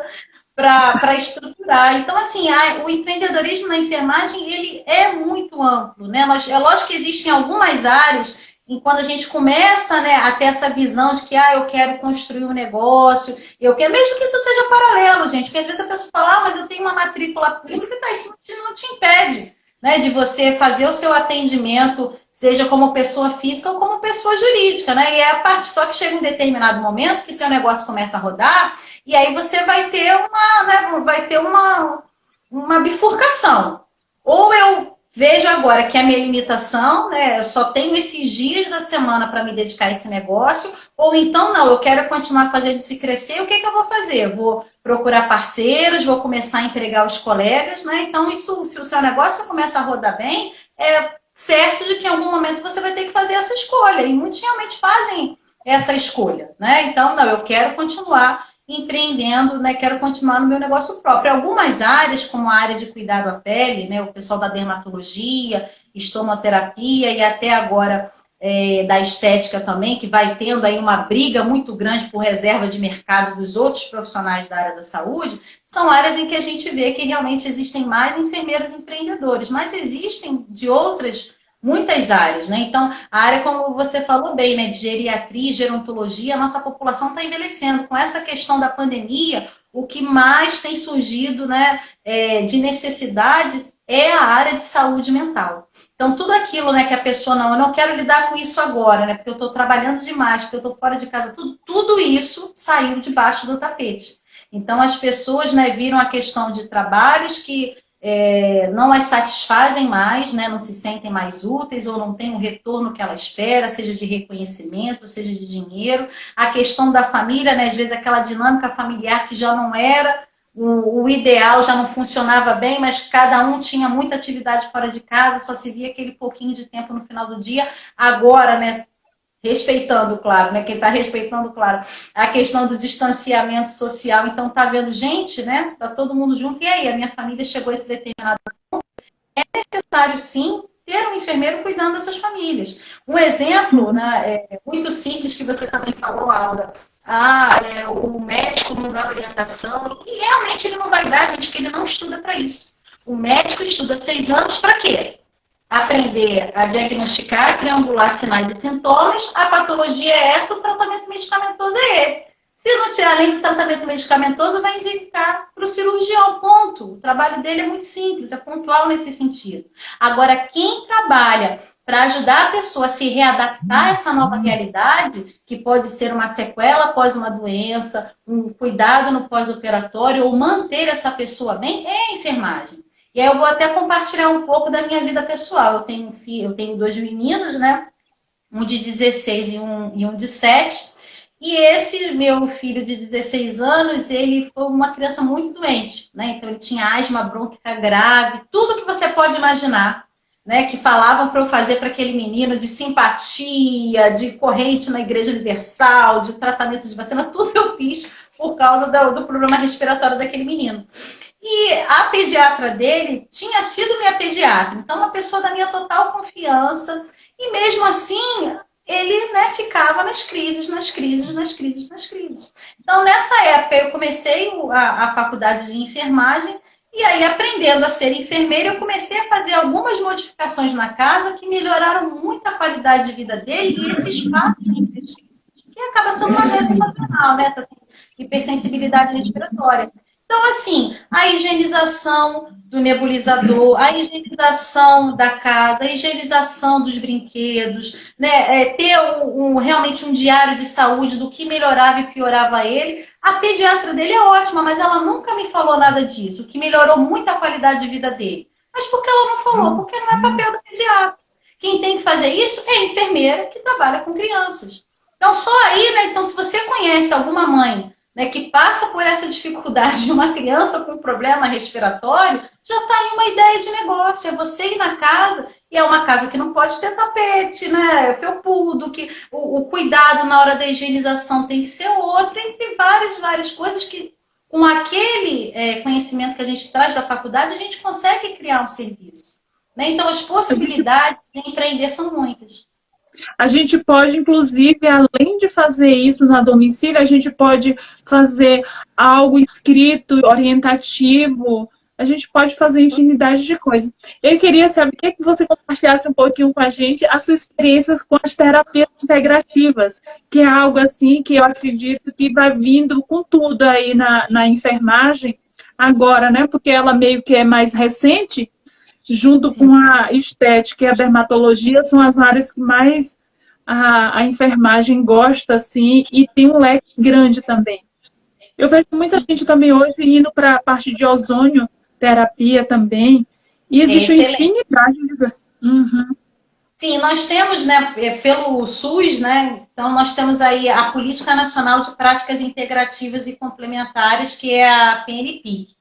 para estruturar. Então, assim, o empreendedorismo na enfermagem, ele é muito amplo, né? É lógico que existem algumas áreas em quando a gente começa, né, a ter essa visão de que eu quero construir um negócio, eu quero, mesmo que isso seja paralelo, gente, porque às vezes a pessoa fala, mas eu tenho uma matrícula pública, tá, isso não te impede, né, de você fazer o seu atendimento, seja como pessoa física ou como pessoa jurídica, né? E é a parte só que chega um determinado momento que seu negócio começa a rodar, e aí você vai ter uma bifurcação. Ou eu vejo agora que a minha limitação, né, eu só tenho esses dias da semana para me dedicar a esse negócio, ou então não, eu quero continuar fazendo isso crescer, o que eu vou fazer? Eu vou procurar parceiros, vou começar a empregar os colegas, né? Então, isso, se o seu negócio começa a rodar bem, é certo de que em algum momento você vai ter que fazer essa escolha, e muitos realmente fazem essa escolha, né? Então, não, eu quero continuar empreendendo, né? Quero continuar no meu negócio próprio. Algumas áreas, como a área de cuidado à pele, né? O pessoal da dermatologia, estomoterapia e até agora da estética também, que vai tendo aí uma briga muito grande por reserva de mercado dos outros profissionais da área da saúde, são áreas em que a gente vê que realmente existem mais enfermeiros empreendedores, mas existem de outras muitas áreas, né? Então, a área, como você falou bem, né, de geriatria, gerontologia, a nossa população está envelhecendo. Com essa questão da pandemia, o que mais tem surgido, né, de necessidades é a área de saúde mental. Então, tudo aquilo, né, que a pessoa, eu não quero lidar com isso agora, né, porque eu estou trabalhando demais, porque eu estou fora de casa, tudo isso saiu debaixo do tapete. Então, as pessoas, né, viram a questão de trabalhos que não as satisfazem mais, né, não se sentem mais úteis ou não têm o retorno que ela espera, seja de reconhecimento, seja de dinheiro. A questão da família, né, às vezes aquela dinâmica familiar que já não era o ideal, já não funcionava bem, mas cada um tinha muita atividade fora de casa, só se via aquele pouquinho de tempo no final do dia. Agora, né, respeitando, claro, né? Quem está respeitando, claro, a questão do distanciamento social. Então, tá vendo gente, né? Tá todo mundo junto. E aí, a minha família chegou a esse determinado ponto. É necessário, sim, ter um enfermeiro cuidando dessas famílias. Um exemplo, né, muito simples que você também falou, Alda. O médico não dá orientação. E realmente ele não vai dar, gente, que ele não estuda para isso. O médico estuda 6 anos para quê? Aprender a diagnosticar, triangular sinais e sintomas, a patologia é essa, o tratamento medicamentoso é esse. Se não tiver além do tratamento medicamentoso, vai indicar para o cirurgião, ponto. O trabalho dele é muito simples, é pontual nesse sentido. Agora, quem trabalha para ajudar a pessoa a se readaptar a essa nova realidade, que pode ser uma sequela após uma doença, um cuidado no pós-operatório, ou manter essa pessoa bem, é a enfermagem. E aí eu vou até compartilhar um pouco da minha vida pessoal. Eu tenho 2 meninos, né? Um de 16 e um de 7. E esse meu filho de 16 anos, ele foi uma criança muito doente, né? Então ele tinha asma brônquica grave, tudo que você pode imaginar, né? Que falavam para eu fazer para aquele menino de simpatia, de corrente na Igreja Universal, de tratamento de vacina, tudo eu fiz por causa do problema respiratório daquele menino. E a pediatra dele tinha sido minha pediatra, então uma pessoa da minha total confiança, e mesmo assim ele, né, ficava nas crises. Então nessa época eu comecei a faculdade de enfermagem E aí, aprendendo a ser enfermeira, eu comecei a fazer algumas modificações na casa que melhoraram muito a qualidade de vida dele e esse espaço que acaba sendo uma doença sazonal, né? Hipersensibilidade respiratória. Então, assim, a higienização do nebulizador, a higienização da casa, a higienização dos brinquedos, né? Ter realmente um diário de saúde do que melhorava e piorava ele. A pediatra dele é ótima, mas ela nunca me falou nada disso, que melhorou muito a qualidade de vida dele. Mas por que ela não falou? Porque não é papel do pediatra. Quem tem que fazer isso é a enfermeira que trabalha com crianças. Então, só aí, né? Então, se você conhece alguma mãe, né, que passa por essa dificuldade de uma criança com problema respiratório, já está aí uma ideia de negócio. É você ir na casa, e é uma casa que não pode ter tapete, né, felpudo, que o cuidado na hora da higienização tem que ser outro, entre várias coisas que, com aquele conhecimento que a gente traz da faculdade, a gente consegue criar um serviço. Né? Então, as possibilidades de empreender são muitas. A gente pode, inclusive, além de fazer isso na domicílio, a gente pode fazer algo escrito, orientativo, a gente pode fazer infinidade de coisas. Eu queria saber, que você compartilhasse um pouquinho com a gente a sua experiência com as terapias integrativas, que é algo assim que eu acredito que vai vindo com tudo aí na enfermagem agora, né? Porque ela meio que é mais recente, junto com a estética e a dermatologia, são as áreas que mais a enfermagem gosta, assim, e tem um leque grande também. Eu vejo muita gente também hoje indo para a parte de ozônio, terapia também, e existe uma infinidade de... Uhum. Sim, nós temos, né, pelo SUS, né, então nós temos aí a Política Nacional de Práticas Integrativas e Complementares, que é a PNPIC.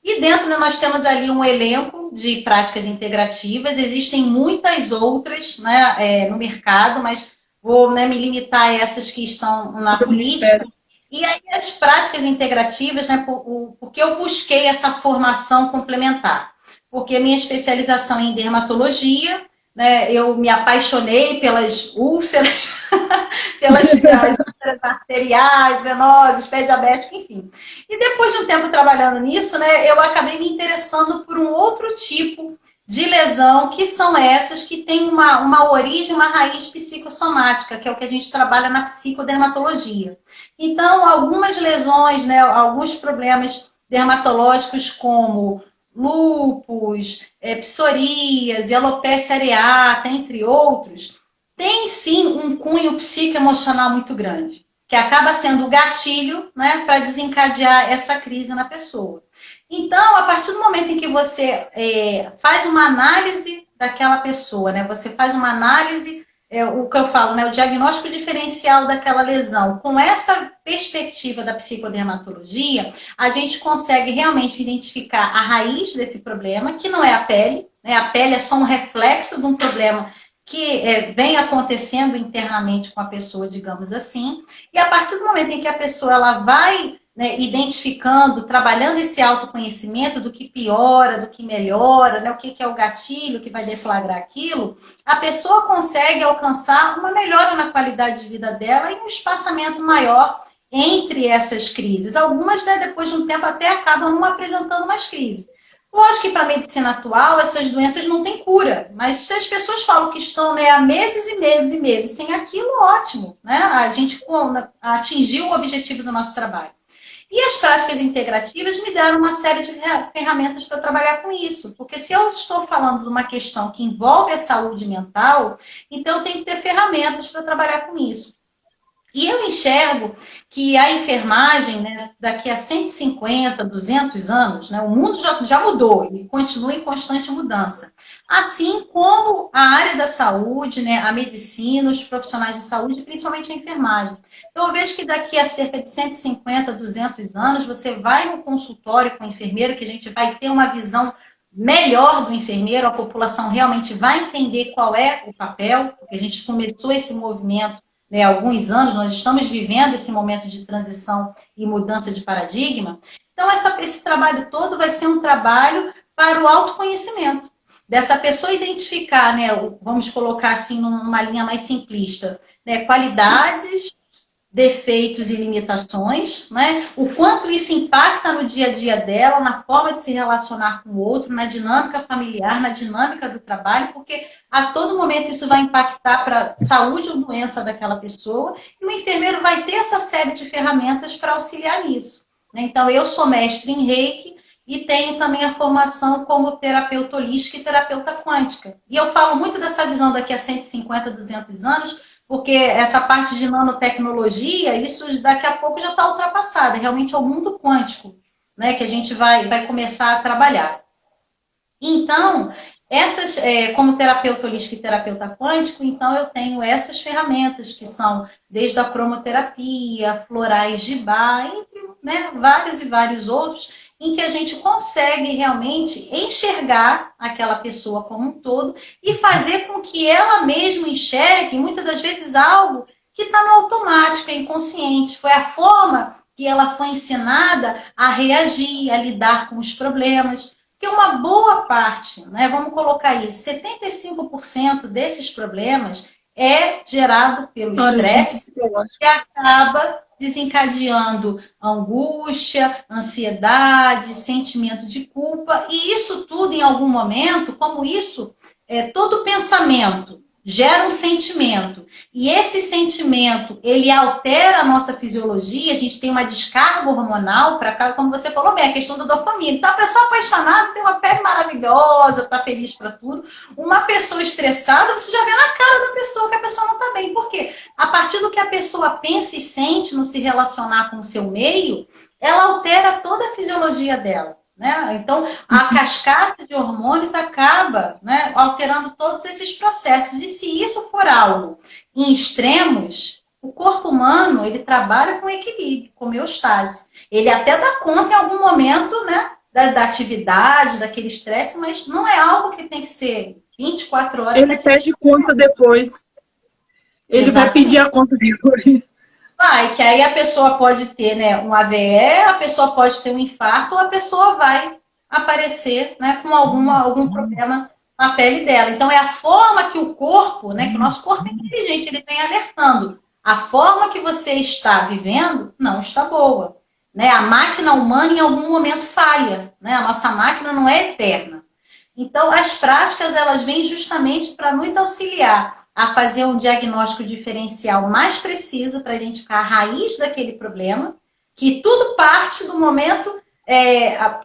E dentro, né, nós temos ali um elenco de práticas integrativas, existem muitas outras, né, no mercado, mas vou, né, me limitar a essas que estão na política. E aí as práticas integrativas, né, porque eu busquei essa formação complementar? Porque minha especialização é em dermatologia, né, eu me apaixonei pelas úlceras, pelas úlceras arteriais, venosas, pé diabético, enfim. E depois de um tempo trabalhando nisso, né, eu acabei me interessando por um outro tipo de lesão, que são essas que têm uma origem, uma raiz psicossomática, que é o que a gente trabalha na psicodermatologia. Então, algumas lesões, né, alguns problemas dermatológicos como lúpus, psoríase, alopecia areata, entre outros, tem sim um cunho psicoemocional muito grande, que acaba sendo o gatilho, né, para desencadear essa crise na pessoa. Então, a partir do momento em que você faz uma análise daquela pessoa, né, você faz uma análise, o que eu falo, né, o diagnóstico diferencial daquela lesão, com essa perspectiva da psicodermatologia, a gente consegue realmente identificar a raiz desse problema, que não é a pele, né, a pele é só um reflexo de um problema que vem acontecendo internamente com a pessoa, digamos assim, e a partir do momento em que a pessoa ela vai, né, identificando, trabalhando esse autoconhecimento do que piora, do que melhora, né, o que é o gatilho que vai deflagrar aquilo, a pessoa consegue alcançar uma melhora na qualidade de vida dela e um espaçamento maior entre essas crises. Algumas, né, depois de um tempo, até acabam não apresentando mais crise. Lógico que para a medicina atual essas doenças não têm cura, mas se as pessoas falam que estão, né, há meses e meses e meses sem aquilo, ótimo, né? A gente atingiu o objetivo do nosso trabalho. E as práticas integrativas me deram uma série de ferramentas para trabalhar com isso, porque se eu estou falando de uma questão que envolve a saúde mental, então eu tenho que ter ferramentas para trabalhar com isso. E eu enxergo que a enfermagem, né, daqui a 150, 200 anos, né, o mundo já mudou e continua em constante mudança. Assim como a área da saúde, né, a medicina, os profissionais de saúde, principalmente a enfermagem. Então, eu vejo que daqui a cerca de 150, 200 anos, você vai no consultório com o enfermeiro, que a gente vai ter uma visão melhor do enfermeiro, a população realmente vai entender qual é o papel, porque a gente começou esse movimento, né, há alguns anos, nós estamos vivendo esse momento de transição e mudança de paradigma. Então, esse trabalho todo vai ser um trabalho para o autoconhecimento. Dessa pessoa identificar, né, vamos colocar assim numa linha mais simplista, né, qualidades defeitos e limitações, né? O quanto isso impacta no dia a dia dela, na forma de se relacionar com o outro, na dinâmica familiar, na dinâmica do trabalho, porque a todo momento isso vai impactar para a saúde ou doença daquela pessoa, e o enfermeiro vai ter essa série de ferramentas para auxiliar nisso, né? Então, eu sou mestre em Reiki e tenho também a formação como terapeuta holística e terapeuta quântica. E eu falo muito dessa visão daqui a 150, 200 anos, porque essa parte de nanotecnologia, isso daqui a pouco já está ultrapassada. Realmente é o mundo quântico, né, que a gente vai começar a trabalhar. Então, como terapeuta holístico e terapeuta quântico, então eu tenho essas ferramentas que são desde a cromoterapia, florais de Bach, entre, né, vários e vários outros, em que a gente consegue realmente enxergar aquela pessoa como um todo e fazer com que ela mesma enxergue, muitas das vezes, algo que está no automático, é inconsciente. Foi a forma que ela foi ensinada a reagir, a lidar com os problemas. Porque uma boa parte, né, vamos colocar aí, 75% desses problemas é gerado pelo estresse, que acaba desencadeando angústia, ansiedade, sentimento de culpa, e isso tudo em algum momento, como isso, todo pensamento gera um sentimento, e esse sentimento, ele altera a nossa fisiologia, a gente tem uma descarga hormonal, para cá, como você falou bem, a questão da dopamina. Então, a pessoa apaixonada tem uma pele maravilhosa, está feliz para tudo. Uma pessoa estressada, você já vê na cara da pessoa que a pessoa não está bem. Por quê? A partir do que a pessoa pensa e sente no se relacionar com o seu meio, ela altera toda a fisiologia dela. Né? Então, a cascata de hormônios acaba, né, alterando todos esses processos. E se isso for algo em extremos, o corpo humano ele trabalha com equilíbrio, com homeostase. Ele até dá conta em algum momento, né, da atividade, daquele estresse, mas não é algo que tem que ser 24 horas. Ele pede conta depois. Ele vai pedir a conta depois. Vai, que aí a pessoa pode ter, né, um AVE, a pessoa pode ter um infarto, ou a pessoa vai aparecer, né, com algum problema na pele dela. Então, é a forma que o corpo, né, que o nosso corpo é inteligente, ele vem alertando. A forma que você está vivendo não está boa. Né? A máquina humana, em algum momento, falha. Né? A nossa máquina não é eterna. Então, as práticas, elas vêm justamente para nos auxiliar a fazer um diagnóstico diferencial mais preciso para identificar a raiz daquele problema, que tudo parte do momento,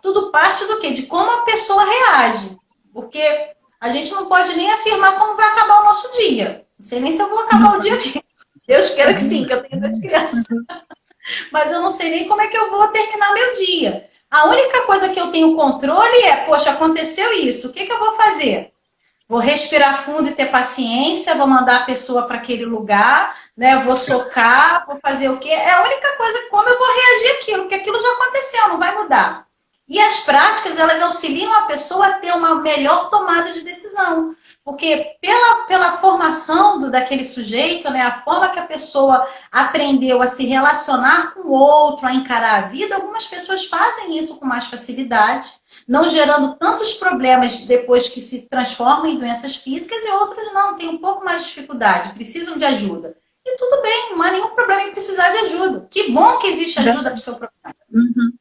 tudo parte do quê? De como a pessoa reage. Porque a gente não pode nem afirmar como vai acabar o nosso dia. Não sei nem se eu vou acabar o dia aqui. Deus queira que sim, que eu tenho 2 crianças. Mas eu não sei nem como é que eu vou terminar meu dia. A única coisa que eu tenho controle é, poxa, aconteceu isso, o que eu vou fazer? Vou respirar fundo e ter paciência, vou mandar a pessoa para aquele lugar, né? Vou socar, vou fazer o quê? É a única coisa como eu vou reagir àquilo, porque aquilo já aconteceu, não vai mudar. E as práticas, elas auxiliam a pessoa a ter uma melhor tomada de decisão. Porque pela formação daquele sujeito, né, a forma que a pessoa aprendeu a se relacionar com o outro, a encarar a vida, algumas pessoas fazem isso com mais facilidade, não gerando tantos problemas depois que se transformam em doenças físicas, e outros não, têm um pouco mais de dificuldade, precisam de ajuda. E tudo bem, não há nenhum problema em precisar de ajuda. Que bom que existe ajuda para o seu problema.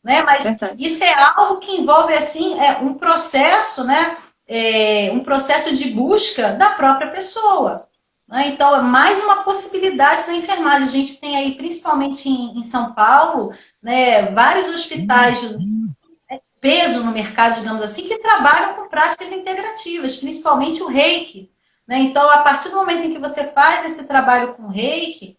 Né? Mas isso é algo que envolve assim, um processo, né? Um processo de busca da própria pessoa. Né? Então, é mais uma possibilidade da enfermagem. A gente tem aí, principalmente em São Paulo, né, vários hospitais de peso no mercado, digamos assim, que trabalham com práticas integrativas, principalmente o Reiki. Né? Então, a partir do momento em que você faz esse trabalho com Reiki,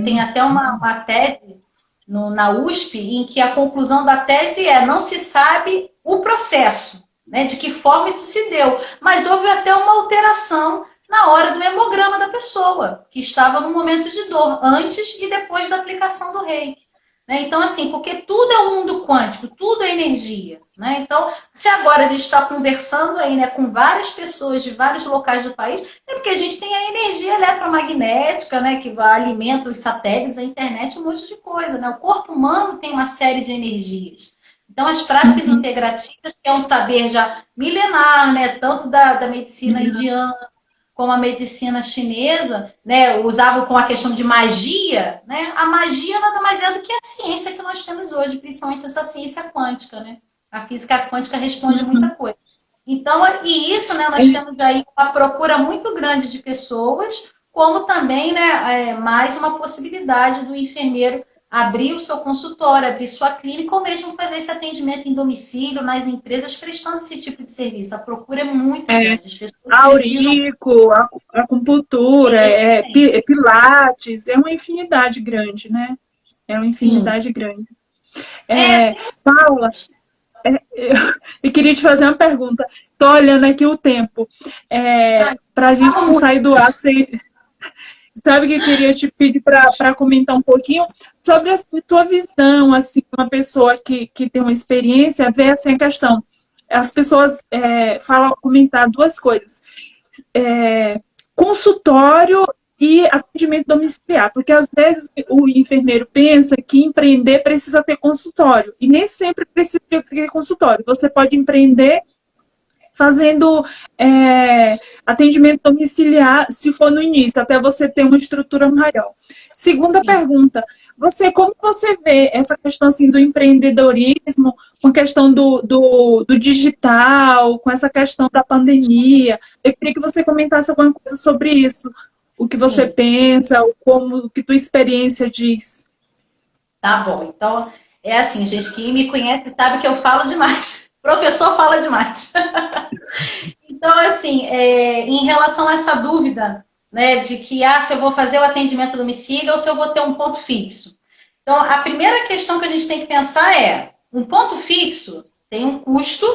tem até uma tese na USP, em que a conclusão da tese não se sabe o processo, né, de que forma isso se deu, mas houve até uma alteração na hora do hemograma da pessoa, que estava num momento de dor, antes e depois da aplicação do Reiki. Né? Então, assim, porque tudo é um mundo quântico, tudo é energia. Né? Então, se agora a gente está conversando aí, né, com várias pessoas de vários locais do país, é porque a gente tem a energia eletromagnética, né, que alimenta os satélites, a internet, um monte de coisa. Né? O corpo humano tem uma série de energias. Então, as práticas integrativas, que é um saber já milenar, né, tanto da medicina indiana, como a medicina chinesa, né, usavam com a questão de magia, né? A magia nada mais é do que a ciência que nós temos hoje, principalmente essa ciência quântica, né? A física quântica responde muita coisa. Então, e isso, né, nós temos aí uma procura muito grande de pessoas, como também, né, mais uma possibilidade do enfermeiro abrir o seu consultório, abrir sua clínica, ou mesmo fazer esse atendimento em domicílio, nas empresas, prestando esse tipo de serviço. A procura é muito grande. As pessoas precisam... Aurico, acupuntura, pilates, é uma infinidade grande, né? É uma infinidade grande. Paula, eu queria te fazer uma pergunta. Estou olhando aqui o tempo. Para a gente não sair do ar sem... Sabe que eu queria te pedir para comentar um pouquinho sobre a tua visão, assim, uma pessoa que tem uma experiência, vê assim a questão. As pessoas comentar duas coisas. Consultório e atendimento domiciliar, porque às vezes o enfermeiro pensa que empreender precisa ter consultório, e nem sempre precisa ter consultório. Você pode empreender fazendo atendimento domiciliar, se for no início, até você ter uma estrutura maior. Segunda pergunta, como você vê essa questão assim, do empreendedorismo, com a questão do digital, com essa questão da pandemia? Eu queria que você comentasse alguma coisa sobre isso, o que você pensa, o que tua experiência diz. Tá bom, então é assim, gente, quem me conhece sabe que eu falo demais. Professor fala demais. Então, assim, em relação a essa dúvida, né, de que se eu vou fazer o atendimento a domicílio ou se eu vou ter um ponto fixo. Então, a primeira questão que a gente tem que pensar é, um ponto fixo tem um custo,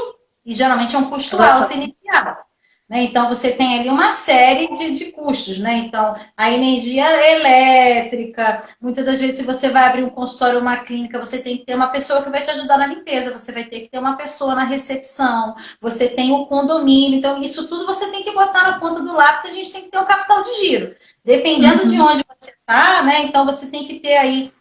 e geralmente é um custo alto inicial. Né? Então, você tem ali uma série de custos, né? Então, a energia elétrica, muitas das vezes, se você vai abrir um consultório ou uma clínica, você tem que ter uma pessoa que vai te ajudar na limpeza, você vai ter que ter uma pessoa na recepção, você tem o condomínio, então, isso tudo você tem que botar na ponta do lápis, a gente tem que ter um capital de giro. Dependendo de onde você está, né? Então, você tem que ter aí,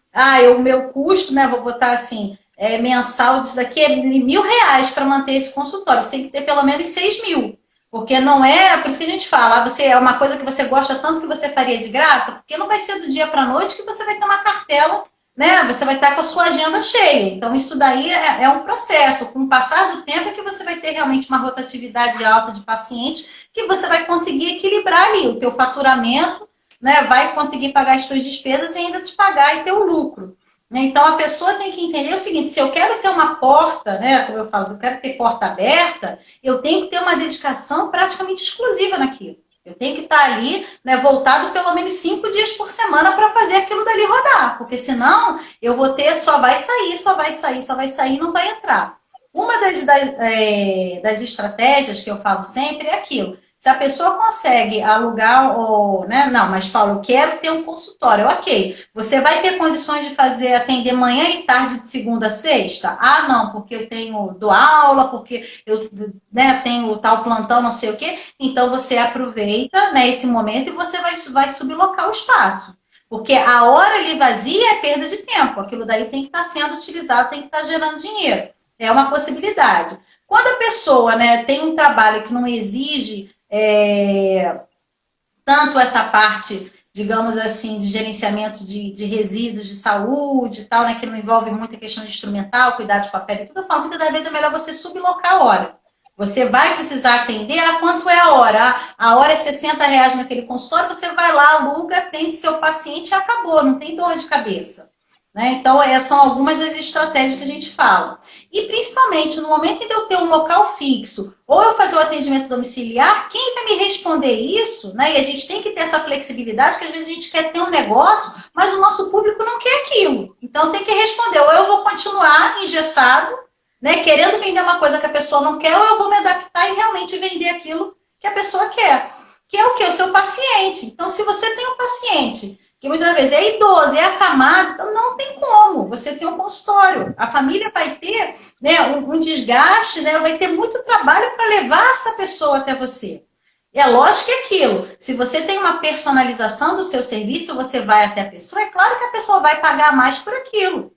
o meu custo, né? Vou botar assim, mensal disso daqui é R$1.000 para manter esse consultório, você tem que ter pelo menos 6.000. Porque não por isso que a gente fala, você é uma coisa que você gosta tanto que você faria de graça, porque não vai ser do dia para a noite que você vai ter uma cartela, né? Você vai estar com a sua agenda cheia. Então, isso daí é um processo. Com o passar do tempo é que você vai ter realmente uma rotatividade alta de pacientes, que você vai conseguir equilibrar ali o teu faturamento, né? Vai conseguir pagar as suas despesas e ainda te pagar e ter o lucro. Então, a pessoa tem que entender o seguinte, se eu quero ter uma porta, né, como eu falo, se eu quero ter porta aberta, eu tenho que ter uma dedicação praticamente exclusiva naquilo. Eu tenho que estar ali, né, voltado pelo menos 5 dias por semana para fazer aquilo dali rodar, porque senão eu vou ter, só vai sair, não vai entrar. Uma das estratégias que eu falo sempre é aquilo. Se a pessoa consegue alugar, né? Não, mas Paulo, eu quero ter um consultório. Ok, você vai ter condições de atender manhã e tarde de segunda a sexta? Não, porque eu dou aula, porque eu, né, tenho tal plantão, não sei o quê. Então, você aproveita, né, esse momento e você vai sublocar o espaço. Porque a hora ali vazia é perda de tempo. Aquilo daí tem que estar sendo utilizado, tem que estar gerando dinheiro. É uma possibilidade. Quando a pessoa, né, tem um trabalho que não exige tanto essa parte, digamos assim, de gerenciamento de resíduos de saúde e tal, né, que não envolve muita questão de instrumental, cuidar de papel e tudo, eu falo, muitas das vezes é melhor você sublocar a hora. Você vai precisar atender, quanto é a hora? A hora é R$60 naquele consultório, você vai lá, aluga, atende seu paciente e acabou, não tem dor de cabeça. Né? Então, são algumas das estratégias que a gente fala. E, principalmente, no momento em que eu ter um local fixo, ou eu fazer o atendimento domiciliar, quem vai me responder isso, né? E a gente tem que ter essa flexibilidade, que às vezes a gente quer ter um negócio, mas o nosso público não quer aquilo. Então, tem que responder, ou eu vou continuar engessado, né? Querendo vender uma coisa que a pessoa não quer, ou eu vou me adaptar e realmente vender aquilo que a pessoa quer. Que é o quê? O seu paciente. Então, se você tem um paciente que muitas vezes é idoso, é acamado, então não tem como você ter um consultório. A família vai ter, né, um desgaste, né, vai ter muito trabalho para levar essa pessoa até você. É lógico que é aquilo. Se você tem uma personalização do seu serviço, você vai até a pessoa, é claro que a pessoa vai pagar mais por aquilo.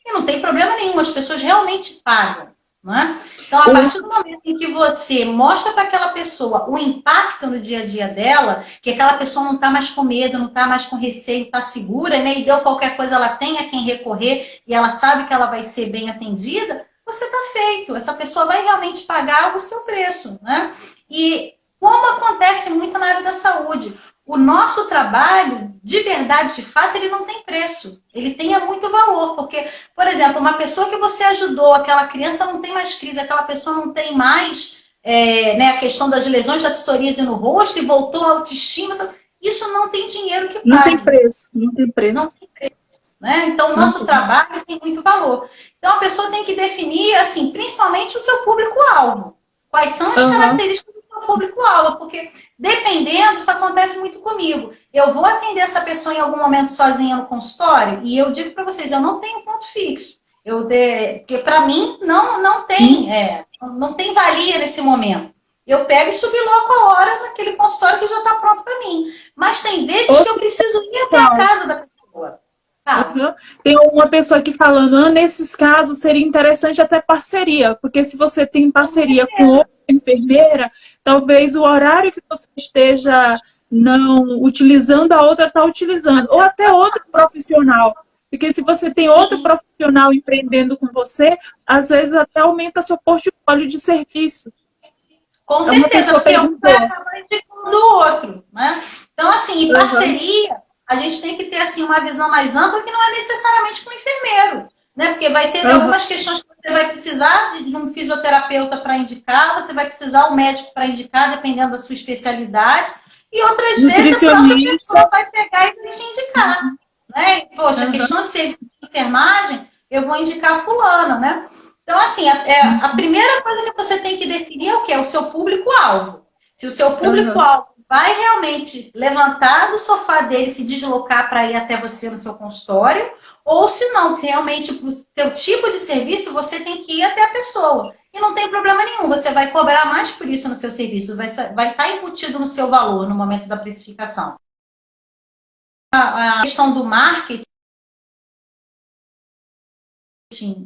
E não tem problema nenhum, as pessoas realmente pagam. né? Então, a partir do momento em que você mostra para aquela pessoa o impacto no dia a dia dela, que aquela pessoa não está mais com medo, não está mais com receio, está segura, né? E deu qualquer coisa, ela tem a quem recorrer e ela sabe que ela vai ser bem atendida, você está feito. Essa pessoa vai realmente pagar o seu preço, né? E como acontece muito na área da saúde, o nosso trabalho, de verdade, de fato, ele não tem preço. Ele tem muito valor, porque, por exemplo, uma pessoa que você ajudou, aquela criança não tem mais crise, aquela pessoa não tem mais né, a questão das lesões da psoríase no rosto e voltou a autoestima. Isso não tem dinheiro que pague. Não tem preço, não tem preço. Não tem preço, né? Então, o nosso trabalho tem muito valor. Então, a pessoa tem que definir, assim, principalmente o seu público-alvo. Quais são as características do seu público-alvo? Porque, dependendo, isso acontece muito comigo. Eu vou atender essa pessoa em algum momento sozinha no consultório e eu digo para vocês, eu não tenho ponto fixo. Porque, para mim, não tem valia nesse momento. Eu pego e subloco a hora naquele consultório que já está pronto para mim. Mas tem vezes que eu preciso ir até a casa da pessoa. Tem uma pessoa aqui falando, nesses casos seria interessante até parceria, porque se você tem parceria com outra enfermeira, talvez o horário que você esteja não utilizando, a outra está utilizando, ou até outro profissional. Porque se você tem outro profissional empreendendo com você, às vezes até aumenta seu portfólio de serviço. Com certeza, porque um vai acabar indicando o outro, né? Então, assim, em parceria, a gente tem que ter, assim, uma visão mais ampla, que não é necessariamente com o enfermeiro, né? Porque vai ter algumas questões que você vai precisar de um fisioterapeuta para indicar, você vai precisar um médico para indicar, dependendo da sua especialidade, e outras vezes a própria pessoa vai pegar e vai te indicar, né? Poxa, a questão de serviço de enfermagem, eu vou indicar fulano, né? Então, assim, a primeira coisa que você tem que definir é o quê? O seu público-alvo. Se o seu público-alvo vai realmente levantar do sofá dele, se deslocar para ir até você no seu consultório, ou se não, realmente, para o seu tipo de serviço, você tem que ir até a pessoa. E não tem problema nenhum, você vai cobrar mais por isso no seu serviço, vai estar embutido no seu valor no momento da precificação. A questão do marketing,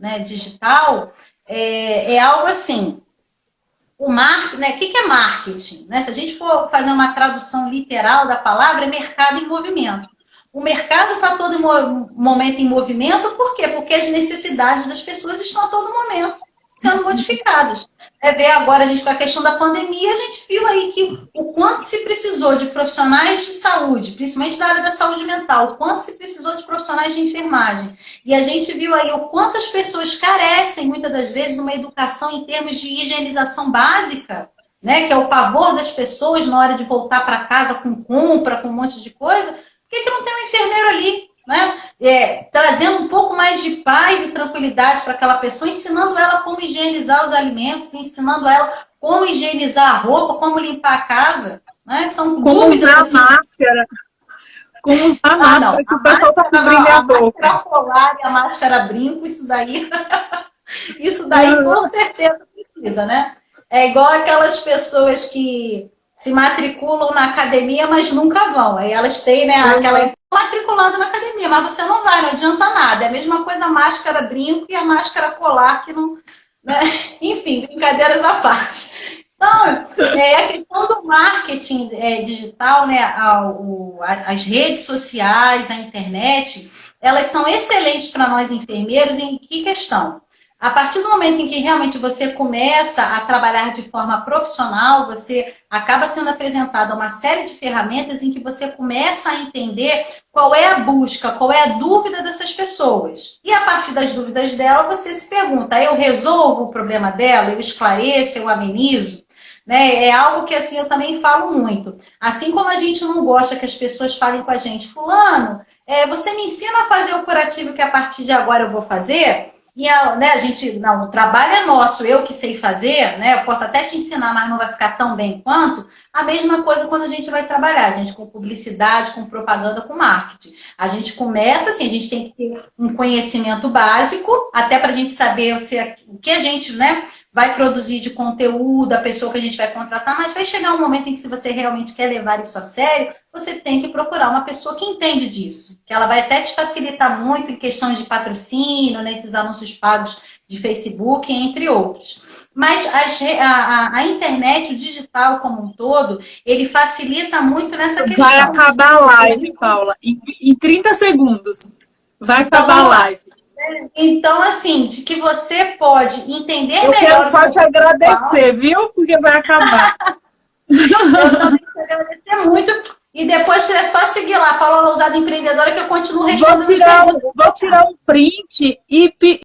né, digital, é algo assim. O marketing, né? O que é marketing? Né? Se a gente for fazer uma tradução literal da palavra, é mercado em movimento. O mercado está todo momento em movimento, por quê? Porque as necessidades das pessoas estão a todo momento sendo modificadas. Ver agora, a gente, com a questão da pandemia, a gente viu aí que o quanto se precisou de profissionais de saúde, principalmente da área da saúde mental, o quanto se precisou de profissionais de enfermagem. E a gente viu aí o quanto as pessoas carecem, muitas das vezes, de uma educação em termos de higienização básica, né, que é o pavor das pessoas na hora de voltar para casa com compra, com um monte de coisa. Por que não tem um enfermeiro ali? Né? Trazendo um pouco mais de paz e tranquilidade para aquela pessoa, ensinando ela como higienizar os alimentos, ensinando ela como higienizar a roupa, como limpar a casa. Né? São como dúvidas, usar assim. a máscara. Como usar a máscara, que o pessoal está cobrindo a boca. A máscara polar e a máscara brinco, isso daí com certeza precisa, né? É igual aquelas pessoas que se matriculam na academia, mas nunca vão. Aí elas têm, né, aquela matriculada na academia, mas você não vai, não adianta nada. É a mesma coisa a máscara brinco e a máscara colar, que não... Né? Enfim, brincadeiras à parte. Então, a questão do marketing digital, né, as redes sociais, a internet, elas são excelentes para nós enfermeiros em que questão? A partir do momento em que realmente você começa a trabalhar de forma profissional, você acaba sendo apresentado a uma série de ferramentas em que você começa a entender qual é a busca, qual é a dúvida dessas pessoas. E a partir das dúvidas dela, você se pergunta, eu resolvo o problema dela, eu esclareço, eu amenizo? Né? É algo que assim, eu também falo muito. Assim como a gente não gosta que as pessoas falem com a gente, fulano, você me ensina a fazer o curativo que a partir de agora eu vou fazer... E né, a gente, não, o trabalho é nosso, eu que sei fazer, né, eu posso até te ensinar, mas não vai ficar tão bem quanto. A mesma coisa quando a gente vai trabalhar, a gente com publicidade, com propaganda, com marketing. A gente começa assim, a gente tem que ter um conhecimento básico, até para a gente saber o que a gente, né, vai produzir de conteúdo, a pessoa que a gente vai contratar, mas vai chegar um momento em que, se você realmente quer levar isso a sério, você tem que procurar uma pessoa que entende disso, que ela vai até te facilitar muito em questões de patrocínio, nesses anúncios pagos de Facebook, entre outros. Mas a internet, o digital como um todo, ele facilita muito nessa questão. Vai acabar a live, Paula, em 30 segundos. Vai acabar a live. Então, assim, de que você pode entender melhor... Eu quero só te agradecer, viu? Porque vai acabar. Eu também quero agradecer muito. E depois é só seguir lá, Paula Lousada Empreendedora, que eu continuo respondendo. Vou tirar um print e